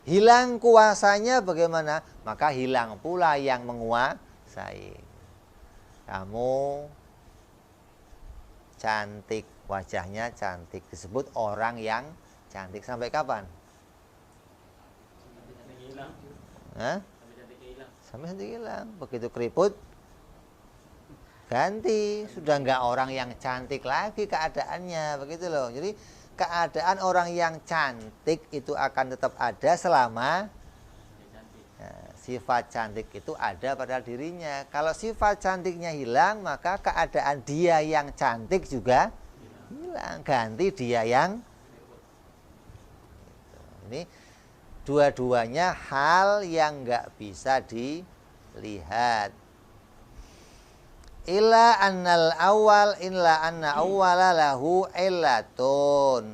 hilang kuasanya bagaimana? Maka hilang pula yang menguasai. Kamu cantik, wajahnya cantik, disebut orang yang cantik. Sampai kapan? Sampai cantik hilang. Begitu keriput ganti, sudah enggak orang yang cantik lagi keadaannya, begitu loh. Jadi keadaan orang yang cantik itu akan tetap ada selama sifat cantik itu ada pada dirinya. Kalau sifat cantiknya hilang, maka keadaan dia yang cantik juga hilang, ganti dia yang ini. Dua-duanya hal yang enggak bisa dilihat. Illa annal awal illa anna awwala lahu illatun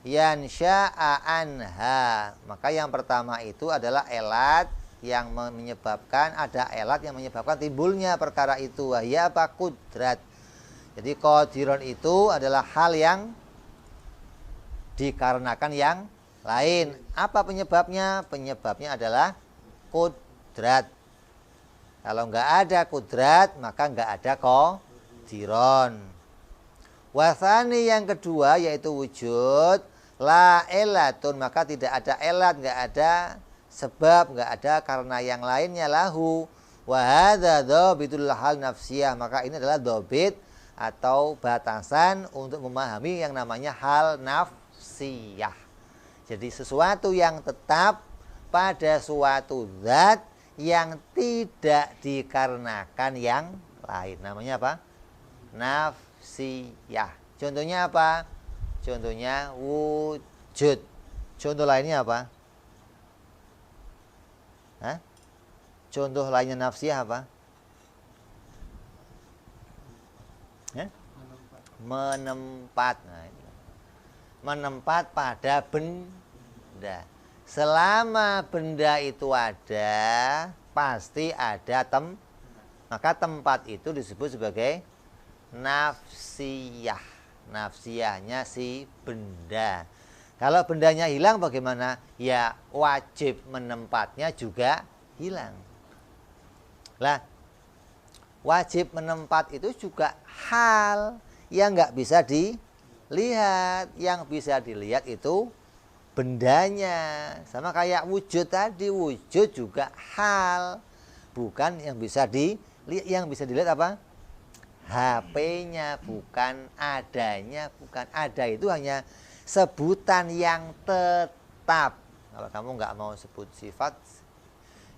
yansha'a anha. Maka yang pertama itu adalah elat yang menyebabkan, ada elat yang menyebabkan timbulnya perkara itu. Ya apa? Kudrat. Jadi qadiron itu adalah hal yang dikarenakan yang lain. Apa penyebabnya? Penyebabnya adalah kudrat. Kalau nggak ada kudrat, maka nggak ada qadiron. Wasani yang kedua yaitu wujud, la elatun, maka tidak ada elat, nggak ada sebab, nggak ada karena yang lainnya lahu. Wa hadza dhabitul hal nafsiyah, maka ini adalah dhabit atau batasan untuk memahami yang namanya hal nafsiyah. Jadi sesuatu yang tetap pada suatu zat yang tidak dikarenakan yang lain. Namanya apa? Nafsiyah. Contohnya apa? Contohnya wujud. Contoh lainnya apa? Hah? Contoh lainnya nafsiyah apa? Hah? Menempat. Nah, itu. Menempat pada benda. Selama benda itu ada, pasti ada maka tempat itu disebut sebagai nafsiyah. Nafsiyahnya si benda. Kalau bendanya hilang bagaimana? Ya wajib menempatnya juga hilang. Lah, wajib menempat itu juga hal yang nggak bisa dilihat. Yang bisa dilihat itu bendanya. Sama kayak wujud tadi, wujud juga hal, bukan yang bisa dilihat. Yang bisa dilihat apa? HP-nya, bukan adanya. Bukan ada itu hanya sebutan yang tetap. Kalau kamu nggak mau sebut sifat,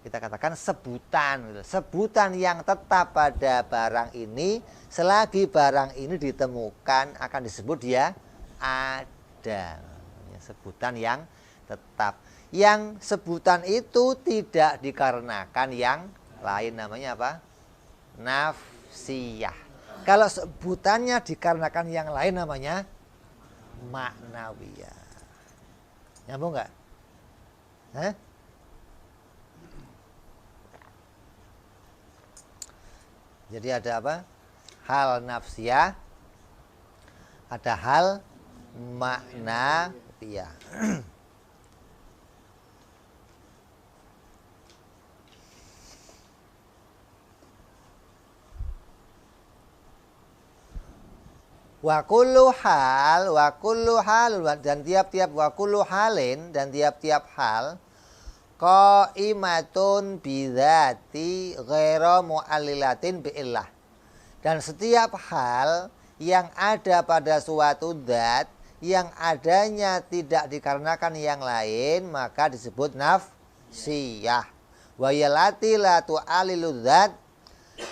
kita katakan sebutan. Sebutan yang tetap pada barang ini, selagi barang ini ditemukan akan disebut dia ada. Sebutan yang tetap. Yang sebutan itu tidak dikarenakan yang lain, namanya apa? Nafsiyah. Kalau sebutannya dikarenakan yang lain namanya maknawiyah. Nyambung nggak? Hah? Jadi ada apa? Hal nafsiyah, ada hal maknawiyah. Wa kullu hal dan tiap-tiap wa kullu halin dan tiap-tiap hal qaimatun bidzati ghairu mu'allilatin biillah. Dan setiap hal yang ada pada suatu zat yang adanya tidak dikarenakan yang lain maka disebut nafsiyah. Wa yallati la tu'allilu dzat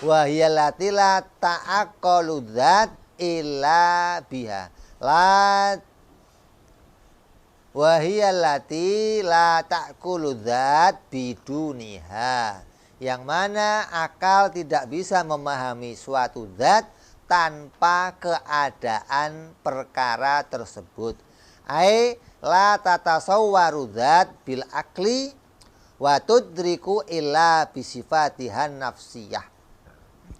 wa yallati la ta'aqqalu dzat illa biha la wahiyallati la ta'kulu dzat biduniha, yang mana akal tidak bisa memahami suatu zat tanpa keadaan perkara tersebut. Ai la tatasawwaru dzat bil akli wa tudriku illa bisifatihan nafsiyah.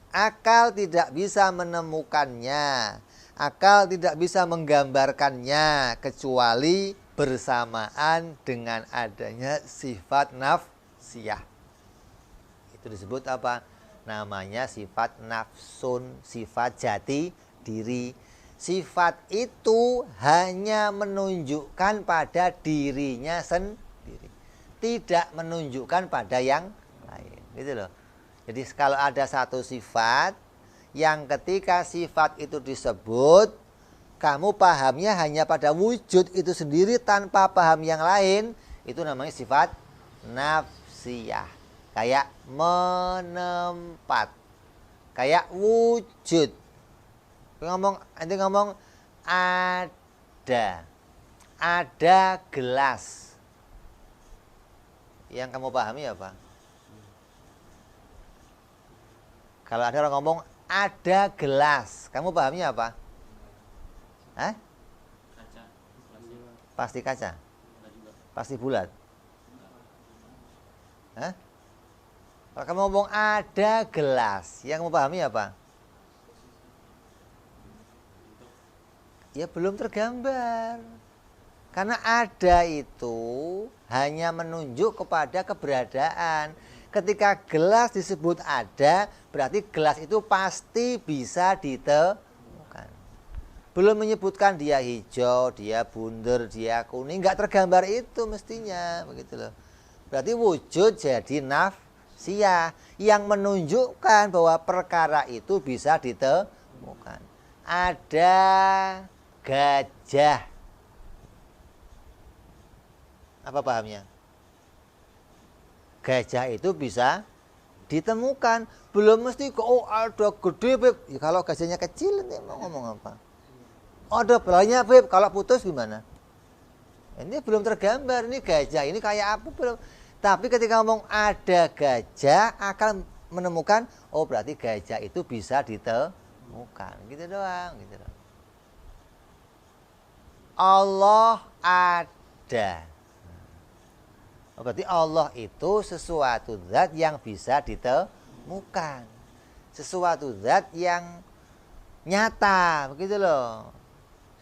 Akal tidak bisa menemukannya, akal tidak bisa menggambarkannya kecuali bersamaan dengan adanya sifat nafsiyah. Itu disebut apa? Namanya sifat nafsun, sifat jati diri. Sifat itu hanya menunjukkan pada dirinya sendiri, tidak menunjukkan pada yang lain. Gitu loh. Jadi kalau ada satu sifat yang ketika sifat itu disebut, kamu pahamnya hanya pada wujud itu sendiri tanpa paham yang lain, itu namanya sifat nafsiyah. Kayak menempat, kayak wujud. Nanti ngomong ada gelas. Yang kamu pahami apa? Kalau ada orang ngomong ada gelas, kamu pahamnya apa? Hah? Kaca. Pasti kaca? Pasti bulat? Hah? Kalau kamu ngomong ada gelas, yang kamu pahami apa? Ya belum tergambar. Karena ada itu hanya menunjuk kepada keberadaan. Ketika gelas disebut ada, berarti gelas itu pasti bisa ditemukan. Belum menyebutkan dia hijau, dia bunder, dia kuning, nggak tergambar itu mestinya, begitu loh. Berarti wujud jadi nafsiyah yang menunjukkan bahwa perkara itu bisa ditemukan. Ada gajah. Apa pahamnya? Gajah itu bisa ditemukan. Belum mesti oh ada gede Beb. Ya, kalau gajahnya kecil nanti mau ngomong apa? Ada belanya Beb. Kalau putus gimana? Ini belum tergambar. Ini gajah ini kayak apa belum? Tapi ketika ngomong ada gajah, akan menemukan, oh berarti gajah itu bisa ditemukan. Gitu doang. Gitu doang. Allah ada. Oh, berarti Allah itu sesuatu zat yang bisa ditemukan. Sesuatu zat yang nyata. Begitu loh.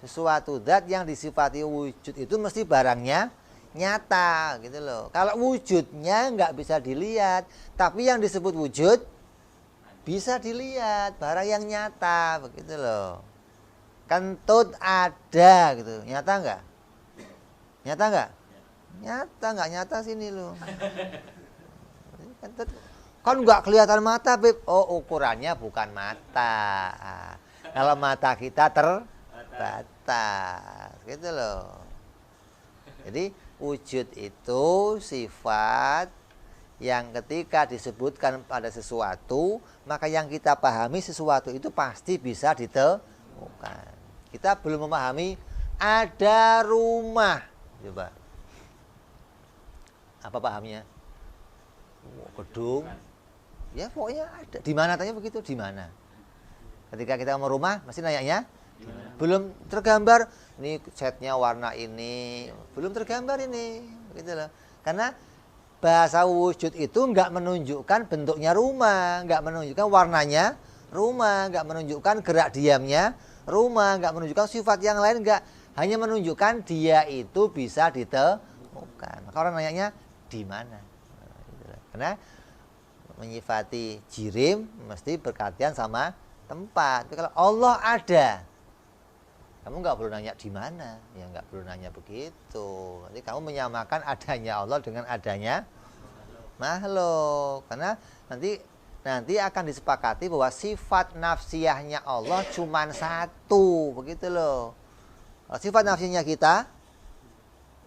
Sesuatu zat yang disifati wujud itu mesti barangnya nyata gitu loh. Kalau wujudnya nggak bisa dilihat, tapi yang disebut wujud bisa dilihat, barang yang nyata begitu loh. Kentut ada gitu, nyata nggak? Nyata nggak? Nyata nggak nyata sini loh. Kentut kan nggak kelihatan mata, Beb. Oh, ukurannya bukan mata. Kalau mata kita terbatas gitu loh. Jadi wujud itu sifat yang ketika disebutkan pada sesuatu, maka yang kita pahami sesuatu itu pasti bisa ditemukan. Kita belum memahami ada rumah. Coba. Apa pahamnya? Gedung. Ya pokoknya ada. Di mana tanya begitu? Di mana? Ketika kita mau rumah, mesti nanyanya belum tergambar. Ini catnya warna ini, belum tergambar ini, gitu loh. Karena bahasa wujud itu nggak menunjukkan bentuknya rumah, nggak menunjukkan warnanya rumah, nggak menunjukkan gerak diamnya rumah, nggak menunjukkan sifat yang lain, nggak, hanya menunjukkan dia itu bisa ditemukan. Maka orang nanyanya di mana? Karena menyifati jirim mesti berkaitan sama tempat. Tapi kalau Allah ada, kamu nggak perlu nanya di mana, ya nggak perlu nanya begitu. Nanti kamu menyamakan adanya Allah dengan adanya makhluk. Karena nanti akan disepakati bahwa sifat nafsiyahnya Allah cuma satu, begitu loh. Sifat nafsiyahnya kita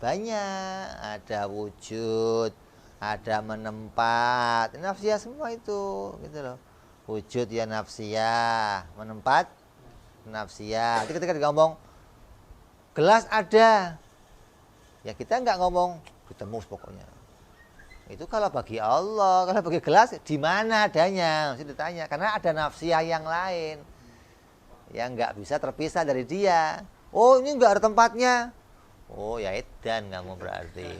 banyak, ada wujud, ada menempat, nafsiyah semua itu, gitu loh. Wujud ya nafsiyah, menempat nafsiyah. Jadi ketika ngomong gelas ada, ya kita nggak ngomong ketemu pokoknya. Itu kalau bagi Allah. Kalau bagi gelas di mana adanya, mesti ditanya. Karena ada nafsiyah yang lain yang nggak bisa terpisah dari dia. Oh ini nggak ada tempatnya. Oh ya edan kamu berarti.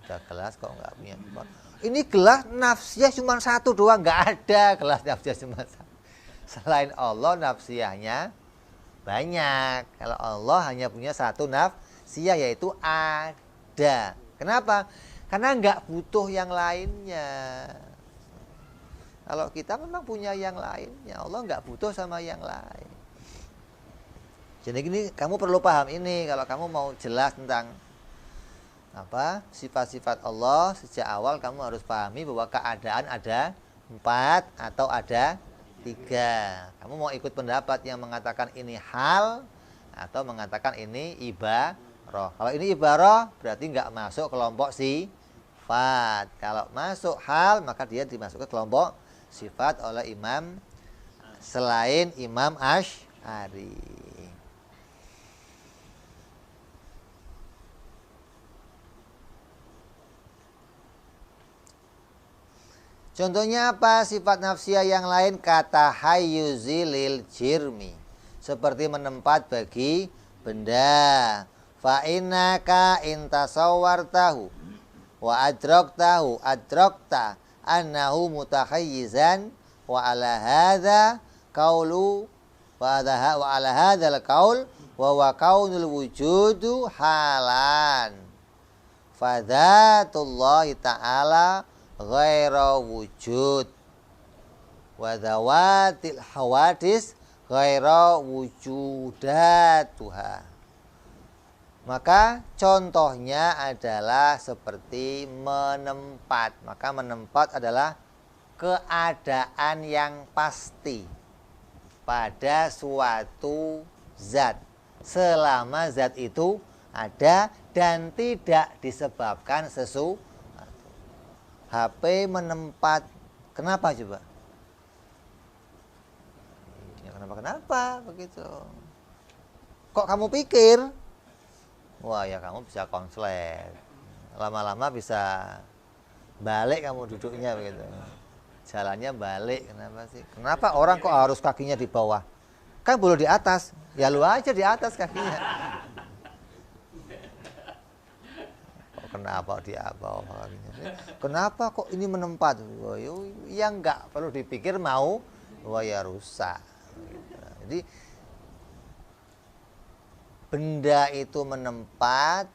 Ada gelas kok nggak punya tempat. Ini gelas nafsiyah cuma satu doang, nggak ada gelas nafsiyah cuma satu. Selain Allah nafsiyahnya banyak. Kalau Allah hanya punya satu nafsiyah, yaitu ada. Kenapa? Karena nggak butuh yang lainnya. Kalau kita memang punya yang lainnya, Allah nggak butuh sama yang lain. Jadi gini, kamu perlu paham ini kalau kamu mau jelas tentang sifat-sifat Allah. Sejak awal kamu harus pahami bahwa keadaan ada 4 atau ada 3. Kamu mau ikut pendapat yang mengatakan ini hal atau mengatakan ini ibarah. Kalau ini ibarah berarti nggak masuk kelompok sifat. Kalau masuk hal maka dia dimasukkan kelompok sifat oleh imam selain Imam Asy'ari. Contohnya apa? Sifat nafsiyah yang lain kata hayyuzilil jirmi, seperti menempat bagi benda. Fa innaka intasawwartahu wa adrakta annahu mutahayyizan wa ala hadza qaulu wa ala hadzal qaul wa wa kaunul wujudu halan. Fa dzatullahi ta'ala ghaira wujud wa dzawatil hawadis ghaira wujudatuha. Maka contohnya adalah seperti menempat. Maka menempat adalah keadaan yang pasti pada suatu zat selama zat itu ada dan tidak disebabkan sesuatu. HP menempat, kenapa coba? Ya kenapa begitu? Kok kamu pikir? Wah ya kamu bisa konslet, lama-lama bisa Balik kamu duduknya begitu. Jalannya balik, kenapa sih? Kenapa orang kok harus kakinya di bawah? Kan boleh di atas. Ya lu aja di atas kakinya. Kok kenapa di bawah kakinya? Kenapa kok ini menempat? Wah, ya enggak perlu dipikir mau, wah ya rusak. Jadi benda itu menempat,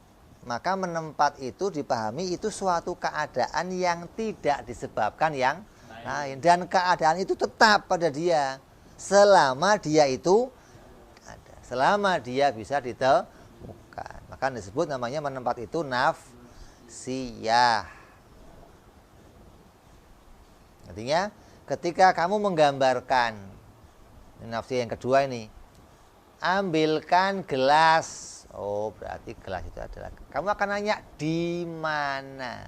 maka menempat itu dipahami itu suatu keadaan yang tidak disebabkan yang lain, dan keadaan itu tetap pada dia selama dia itu ada, selama dia bisa ditemukan, maka disebut namanya menempat itu nafsiyah. Artinya ketika kamu menggambarkan nafsiyah yang kedua ini, ambilkan gelas. Oh, berarti gelas itu adalah. Kamu akan nanya di mana?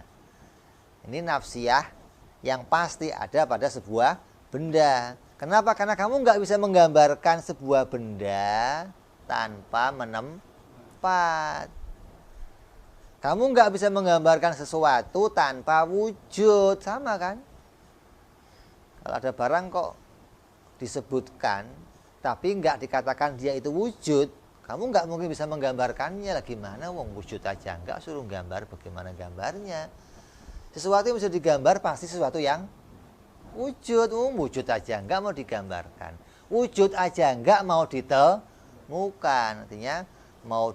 Ini nafsiyah yang pasti ada pada sebuah benda. Kenapa? Karena kamu nggak bisa menggambarkan sebuah benda tanpa menempat. Kamu nggak bisa menggambarkan sesuatu tanpa wujud, sama kan? Kalau ada barang kok disebutkan tapi nggak dikatakan dia itu wujud, kamu nggak mungkin bisa menggambarkannya. Lagi mana wong wujud aja nggak, suruh gambar bagaimana gambarnya. Sesuatu yang bisa digambar pasti sesuatu yang wujud. Wujud aja nggak mau digambarkan, wujud aja nggak mau ditemukan. Artinya mau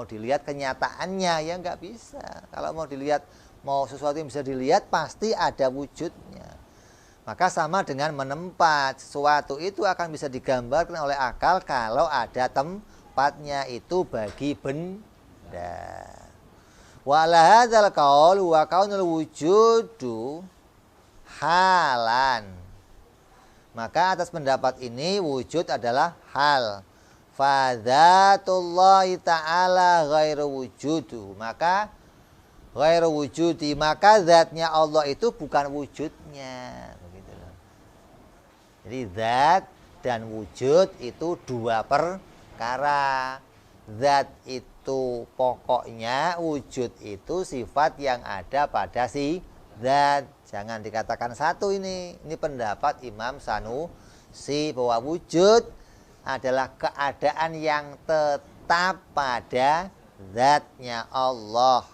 dilihat kenyataannya ya nggak bisa. Kalau mau dilihat, mau sesuatu yang bisa dilihat pasti ada wujudnya. Maka sama dengan menempat, sesuatu itu akan bisa digambarkan oleh akal kalau ada tempatnya, itu bagi benda. Wa la hadzal qaul wa kaunul wujudu halan. Maka atas pendapat ini wujud adalah hal. Fa dzatullahi ta'ala ghairu wujudu. Maka ghairu wujudi, maka zatnya Allah itu bukan wujudnya. Jadi zat dan wujud itu dua perkara. Zat itu pokoknya, wujud itu sifat yang ada pada si zat. Jangan dikatakan satu ini. Ini pendapat Imam Sanusi bahwa wujud adalah keadaan yang tetap pada zatnya Allah.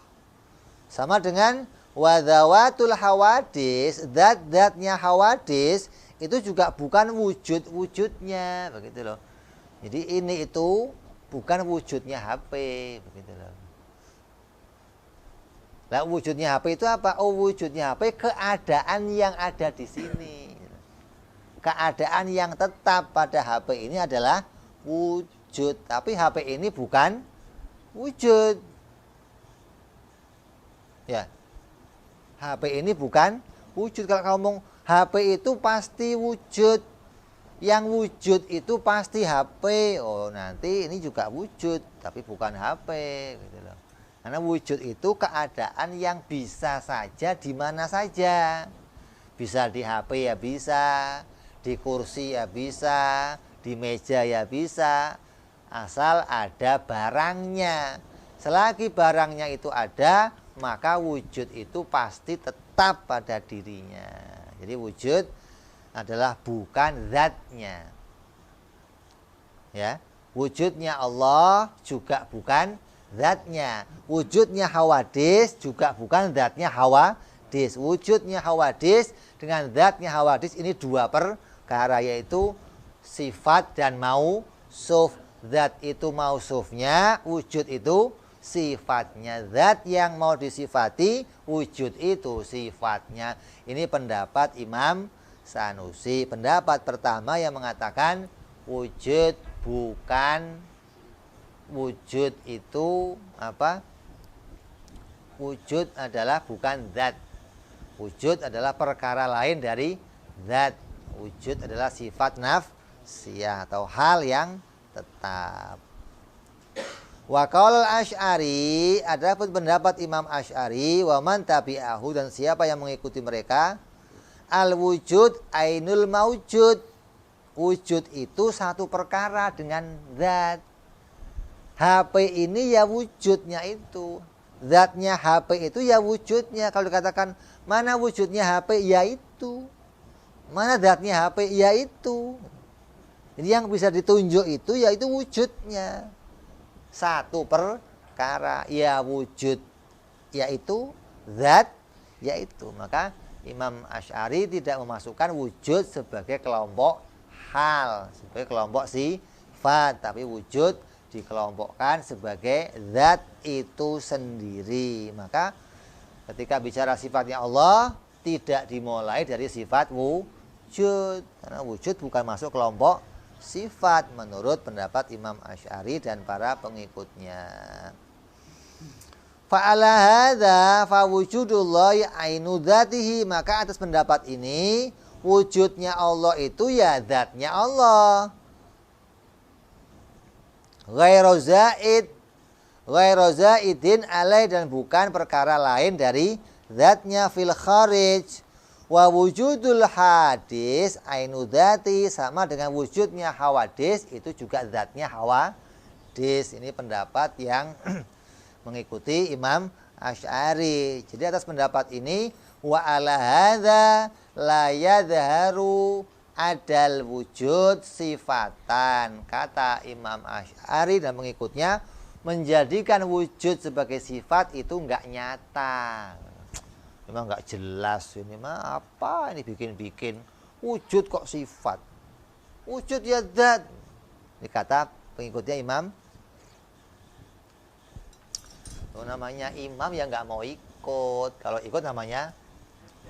Sama dengan wadzawatul hawadis, zat-zatnya hawadis itu juga bukan wujud-wujudnya, begitu loh. Jadi ini itu bukan wujudnya HP, begitu loh. Lah wujudnya HP itu apa? Oh, wujudnya HP keadaan yang ada di sini. Keadaan yang tetap pada HP ini adalah wujud, tapi HP ini bukan wujud. Ya. HP ini bukan wujud. Kalau kamu ngomong HP itu pasti wujud, yang wujud itu pasti HP. Oh, nanti ini juga wujud, tapi bukan HP, gitu loh. Karena wujud itu keadaan yang bisa saja di mana saja. Bisa di HP ya bisa, di kursi ya bisa, di meja ya bisa, asal ada barangnya. Selagi barangnya itu ada, maka wujud itu pasti tetap pada dirinya. Jadi wujud adalah bukan zatnya. Ya, wujudnya Allah juga bukan zatnya. Wujudnya hawadis juga bukan zatnya hawadis. Wujudnya hawadis dengan zatnya hawadis ini dua perkara, yaitu sifat dan mausuf. Zat itu mausufnya, wujud itu sifatnya. Zat yang mau disifati, wujud itu sifatnya. Ini pendapat Imam Sanusi. Pendapat pertama yang mengatakan wujud bukan, wujud itu apa? Wujud adalah bukan zat. Wujud adalah perkara lain dari zat. Wujud adalah sifat nafsiyah atau hal yang tetap. Wa qaul Asy'ari, adapun pendapat Imam Asy'ari, wa man tabi'ahu, dan siapa yang mengikuti mereka, al wujud ainul maujud. Wujud itu satu perkara dengan zat. HP ini ya wujudnya itu. zatnya HP itu ya wujudnya. Kalau dikatakan mana wujudnya HP, ya itu. Mana zatnya HP, ya itu. Jadi yang bisa ditunjuk itu yaitu wujudnya. Satu perkara, ya wujud, yaitu zat, yaitu. Maka Imam Asy'ari tidak memasukkan wujud sebagai kelompok hal, sebagai kelompok sifat, tapi wujud dikelompokkan sebagai zat itu sendiri. Maka ketika bicara sifatnya Allah tidak dimulai dari sifat wujud, karena wujud bukan masuk kelompok sifat menurut pendapat Imam Asy'ari dan para pengikutnya. Fa'ala hadza fa wujudullahi ainu dzatihi, maka atas pendapat ini wujudnya Allah itu ya zatnya Allah. Ghairu zaidin alai, dan bukan perkara lain dari zatnya fil kharij. Wa wujudul hadis ainu dzati, sama dengan wujudnya hawadis itu juga zatnya hawadis. Ini pendapat yang mengikuti Imam Asy'ari. Jadi atas pendapat ini wa ala hadza la yadharu adal wujud sifatan. Kata Imam Asy'ari dan pengikutnya, menjadikan wujud sebagai sifat itu enggak nyata. Memang enggak jelas ini mah apa ini bikin-bikin. Wujud kok sifat. Wujud ya zat. Ini kata pengikutnya Imam. Namanya imam ya nggak mau ikut. Kalau ikut namanya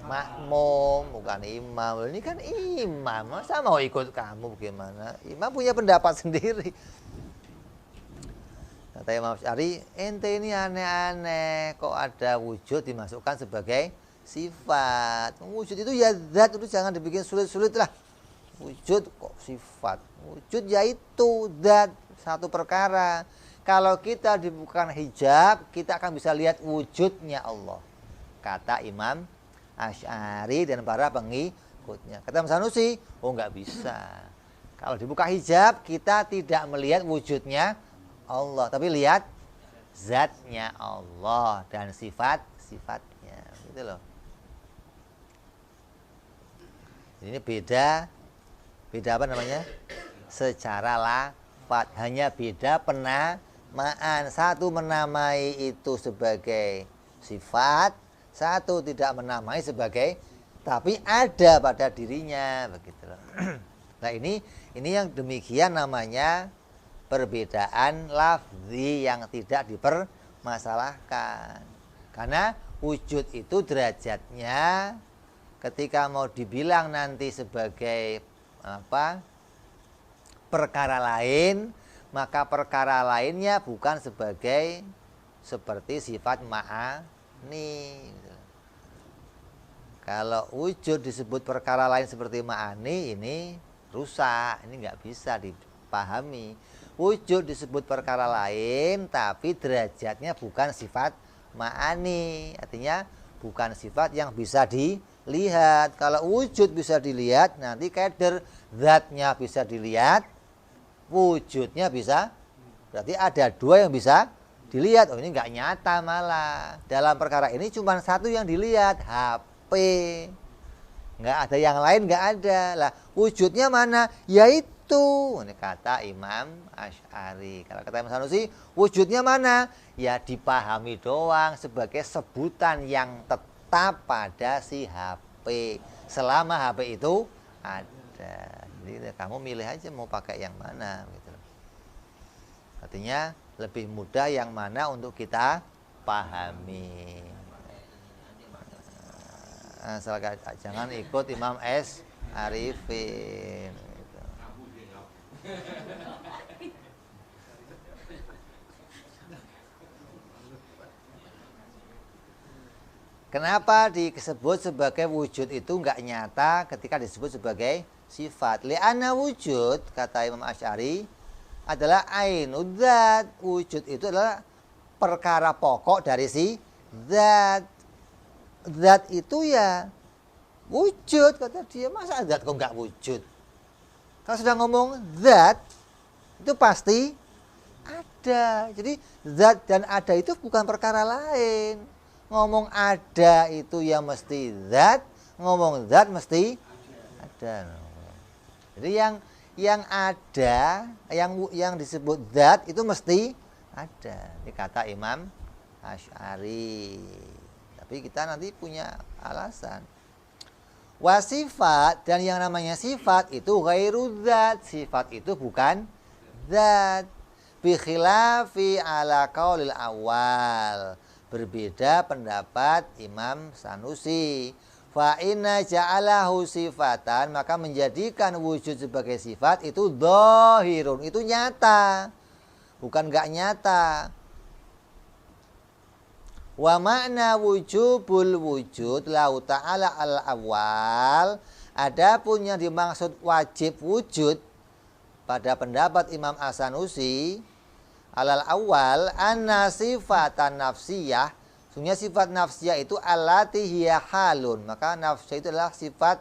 makmum, bukan imam. Ini kan imam, masa mau ikut kamu bagaimana? Imam punya pendapat sendiri. Kata Imam Asy'ari, ente ini aneh-aneh, kok ada wujud dimasukkan sebagai sifat. Wujud itu ya zat, itu jangan dibikin sulit-sulit lah. Wujud kok sifat. Wujud yaitu zat, satu perkara. Kalau kita dibukakan hijab, kita akan bisa lihat wujudnya Allah. Kata Imam Asy'ari dan para pengikutnya. Kata Imam Sanusi, oh enggak bisa. Kalau dibuka hijab, kita tidak melihat wujudnya Allah, tapi lihat zatnya Allah dan sifat-sifatnya. Gitu loh. Ini beda apa namanya? Secara lafaz, hanya beda penamaan. Satu menamai itu sebagai sifat, satu tidak menamai sebagai, tapi ada pada dirinya, begitu loh. Nah ini yang demikian namanya perbedaan lafzi yang tidak dipermasalahkan. Karena wujud itu derajatnya ketika mau dibilang nanti sebagai apa? Perkara lain, maka perkara lainnya bukan sebagai seperti sifat ma'ani. Kalau wujud disebut perkara lain seperti ma'ani, ini rusak, ini nggak bisa dipahami. Wujud disebut perkara lain, tapi derajatnya bukan sifat ma'ani. Artinya bukan sifat yang bisa dilihat. Kalau wujud bisa dilihat, nanti kader zatnya bisa dilihat, wujudnya bisa, berarti ada dua yang bisa dilihat. Oh ini nggak nyata malah. Dalam perkara ini cuma satu yang dilihat, HP. Nggak ada yang lain, nggak ada. Lah wujudnya mana? Yaitu, ini kata Imam Asy'ari. Kalau kata Imam Sanusi, wujudnya mana? Ya dipahami doang sebagai sebutan yang tetap pada si HP. Selama HP itu ada. Jadi kamu milih aja mau pakai yang mana gitu. Artinya lebih mudah yang mana untuk kita pahami. Asal jangan ikut Imam S. Arifin gitu. Kenapa disebut sebagai wujud itu enggak nyata ketika disebut sebagai sifat? Li'anna wujud, kata Imam Asy'ari, adalah ainud dzat. Wujud itu adalah perkara pokok dari si zat. Zat itu ya wujud, kata dia. Masa zat kok enggak wujud? Kalau sudah ngomong zat, itu pasti ada. ada. Jadi zat dan ada itu bukan perkara lain. Ngomong ada itu ya mesti zat, ngomong zat mesti ada. Jadi yang ada, yang disebut zat itu mesti ada. Ini kata Imam Asy'ari. Tapi kita nanti punya alasan. Wasifat, dan yang namanya sifat itu ghairu zat. Sifat itu bukan zat. Bi khilafi ala qaulil awal. Berbeda pendapat Imam Sanusi. Fa inna ja'alahu sifatan, maka menjadikan wujud sebagai sifat itu dhahirun, itu nyata. Bukan enggak nyata. Wa makna wujubul wujud lahu ta'ala al-awwal. Adapun yang dimaksud wajib wujud pada pendapat Imam As-Sanusi alal awal anna sifatan nafsiyah, sesungguhnya sifat nafsiyah itu allati hiya halun, maka nafsiyah itu adalah sifat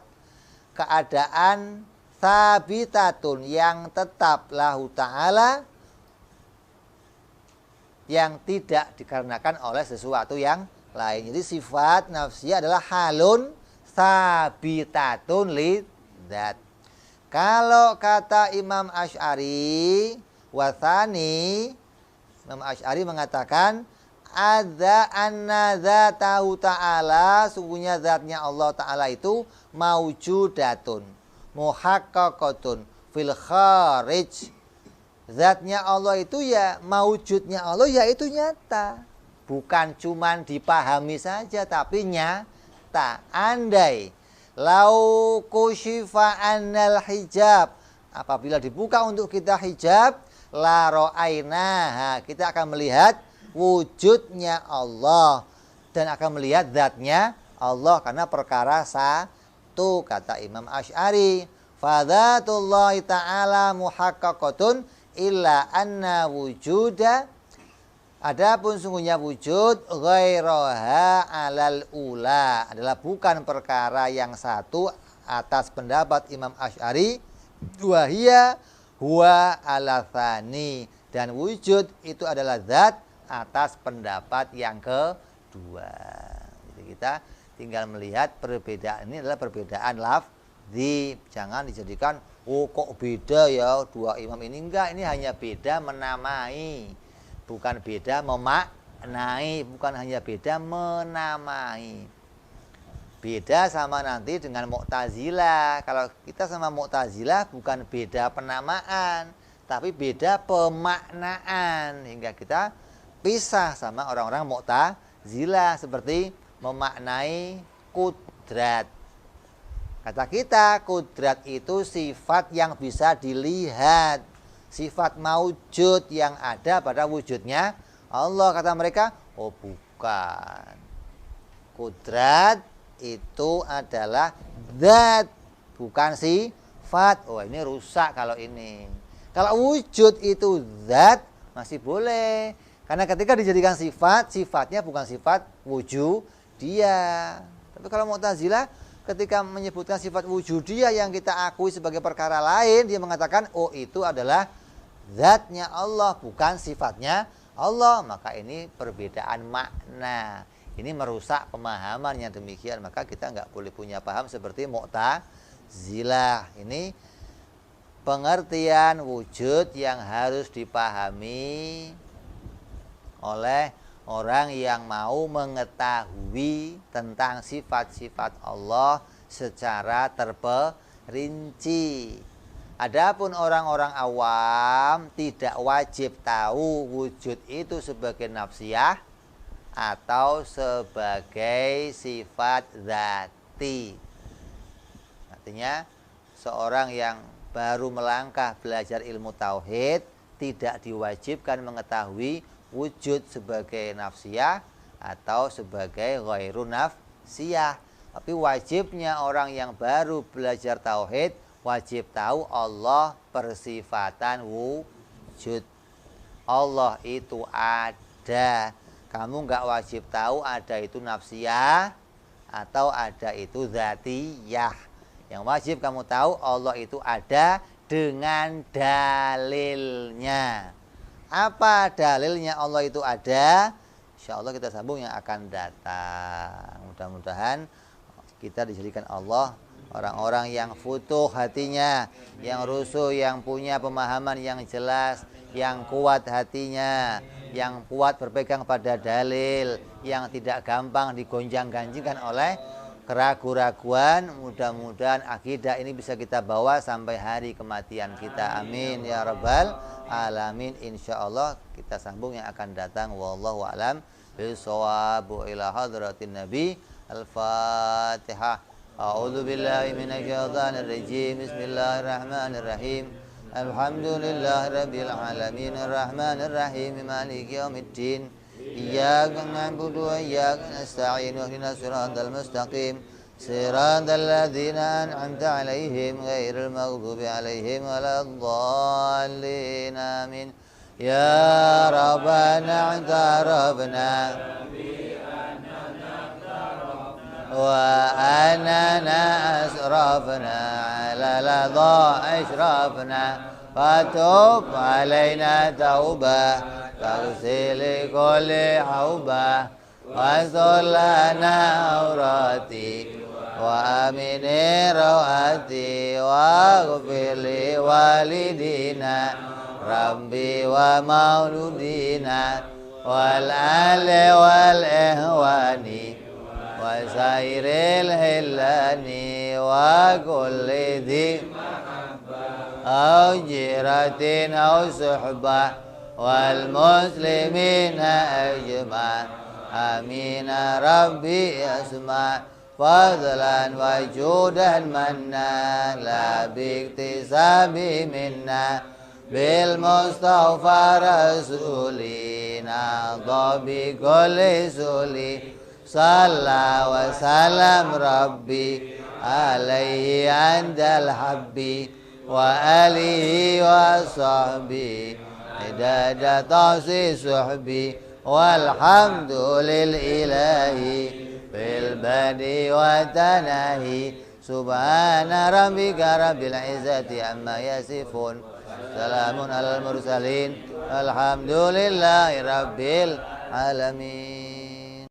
keadaan sabitatun yang tetap lahu ta'ala, yang tidak dikarenakan oleh sesuatu yang lain. Jadi sifat nafsiyah adalah halun sabitatun li dzat. Kalau kata Imam Asy'ari wathani, Imam Asy'ari mengatakan adza anna dzatahu ta'ala, sungguhnya zatnya Allah Ta'ala itu maujudatun muhaqqaqatun fil kharij. Zatnya Allah itu ya, maujudnya Allah ya itu nyata. Bukan cuman dipahami saja, tapi nyata. Andai lau kushifa annal hijab, apabila dibuka untuk kita hijab, la ra'ainaha, kita akan melihat wujudnya Allah dan akan melihat zatnya Allah, karena perkara satu, kata Imam Asy'ari. Fadzatullahi ta'ala muhaqqaqatun illa anna wujuda, adapun sungguhnya wujud ghairaha alal ula, adalah bukan perkara yang satu atas pendapat Imam Asy'ari, wahia huwa ala tsani, dan wujud itu adalah zat atas pendapat yang kedua. Jadi kita tinggal melihat perbedaan ini adalah perbedaan lafzi, jangan dijadikan oh kok beda ya dua imam ini. Enggak, ini hanya beda menamai, bukan beda memaknai, bukan hanya beda menamai. Beda sama nanti dengan Mu'tazilah. Kalau kita sama Mu'tazilah bukan beda penamaan, tapi beda pemaknaan, hingga kita pisah sama orang-orang Mu'tazilah, seperti memaknai kudrat. Kata kita, kudrat itu sifat yang bisa dilihat, sifat maujud yang ada pada wujudnya Allah. Kata mereka, oh bukan. Kudrat itu adalah zat, bukan sifat. Oh ini rusak kalau ini. Kalau wujud itu zat, masih boleh. Karena ketika dijadikan sifat, sifatnya bukan sifat wujud dia. Tapi kalau Mu'tazilah, ketika menyebutkan sifat wujudiyah yang kita akui sebagai perkara lain, dia mengatakan oh itu adalah zatnya Allah, bukan sifatnya Allah. Maka ini perbedaan makna. Ini merusak pemahaman yang demikian. Maka kita nggak boleh punya paham seperti Mu'tazilah. Ini pengertian wujud yang harus dipahami oleh orang yang mau mengetahui tentang sifat-sifat Allah secara terperinci. Adapun orang-orang awam tidak wajib tahu wujud itu sebagai nafsiyah atau sebagai sifat zati. Artinya seorang yang baru melangkah belajar ilmu tauhid tidak diwajibkan mengetahui wujud sebagai nafsiyah atau sebagai ghairu nafsiyah. Tapi wajibnya orang yang baru belajar tauhid wajib tahu Allah persifatan wujud. Allah itu ada. Kamu nggak wajib tahu ada itu nafsiyah atau ada itu zatiyah. Yang wajib kamu tahu Allah itu ada dengan dalilnya. Apa dalilnya Allah itu ada? Insya Allah kita sambung yang akan datang. Mudah-mudahan kita dijadikan Allah orang-orang yang futuh hatinya, yang rusuh, yang punya pemahaman yang jelas, yang kuat hatinya, yang kuat berpegang pada dalil, yang tidak gampang digonjang-ganjingkan oleh keraguan-raguan. Mudah-mudahan akidah ini bisa kita bawa sampai hari kematian kita. Amin ya rabbal alamin. Insyaallah kita sambung yang akan datang. Wallahu a'lam bishawab. Ila hadratin nabi. Al-Fatihah. A'udzu billahi minasyaitonir rajim. Bismillahirrahmanirrahim. Alhamdulillahirabbil alamin arrahmanir rahim maliki yaumiddin. Iyyaka na'budu wa iyyaka nasta'in ihdinas siratal mustaqim siratal ladzina an'amta 'alaihim ghairil maghdubi 'alaihim waladdallin amin. Ya Rabbana i'tarafna wa anana asrafna 'ala ladha ashrafna fatub 'alaina taubah تغسل كل حوبة واستر لنا عوراتي وآمن رواتي واغفر لوالدينا ربي ومولودينا والآل والإخوان وسائر الهلان وكل ذي أو جيرة أو صحبة والمسلمين أجمع آمين ربي أسمع فضلا وجودا منا لا باكتساب منا بالمصطفى رسولنا بكل سولي صلى وسلم ربي عليه عند الحب وآله وصحبه عدد تعصي صحبي والحمد للإله بالبدء والتناهي سبحان ربك رب العزة عما يصفون سلام على المرسلين الحمد لله رب العالمين.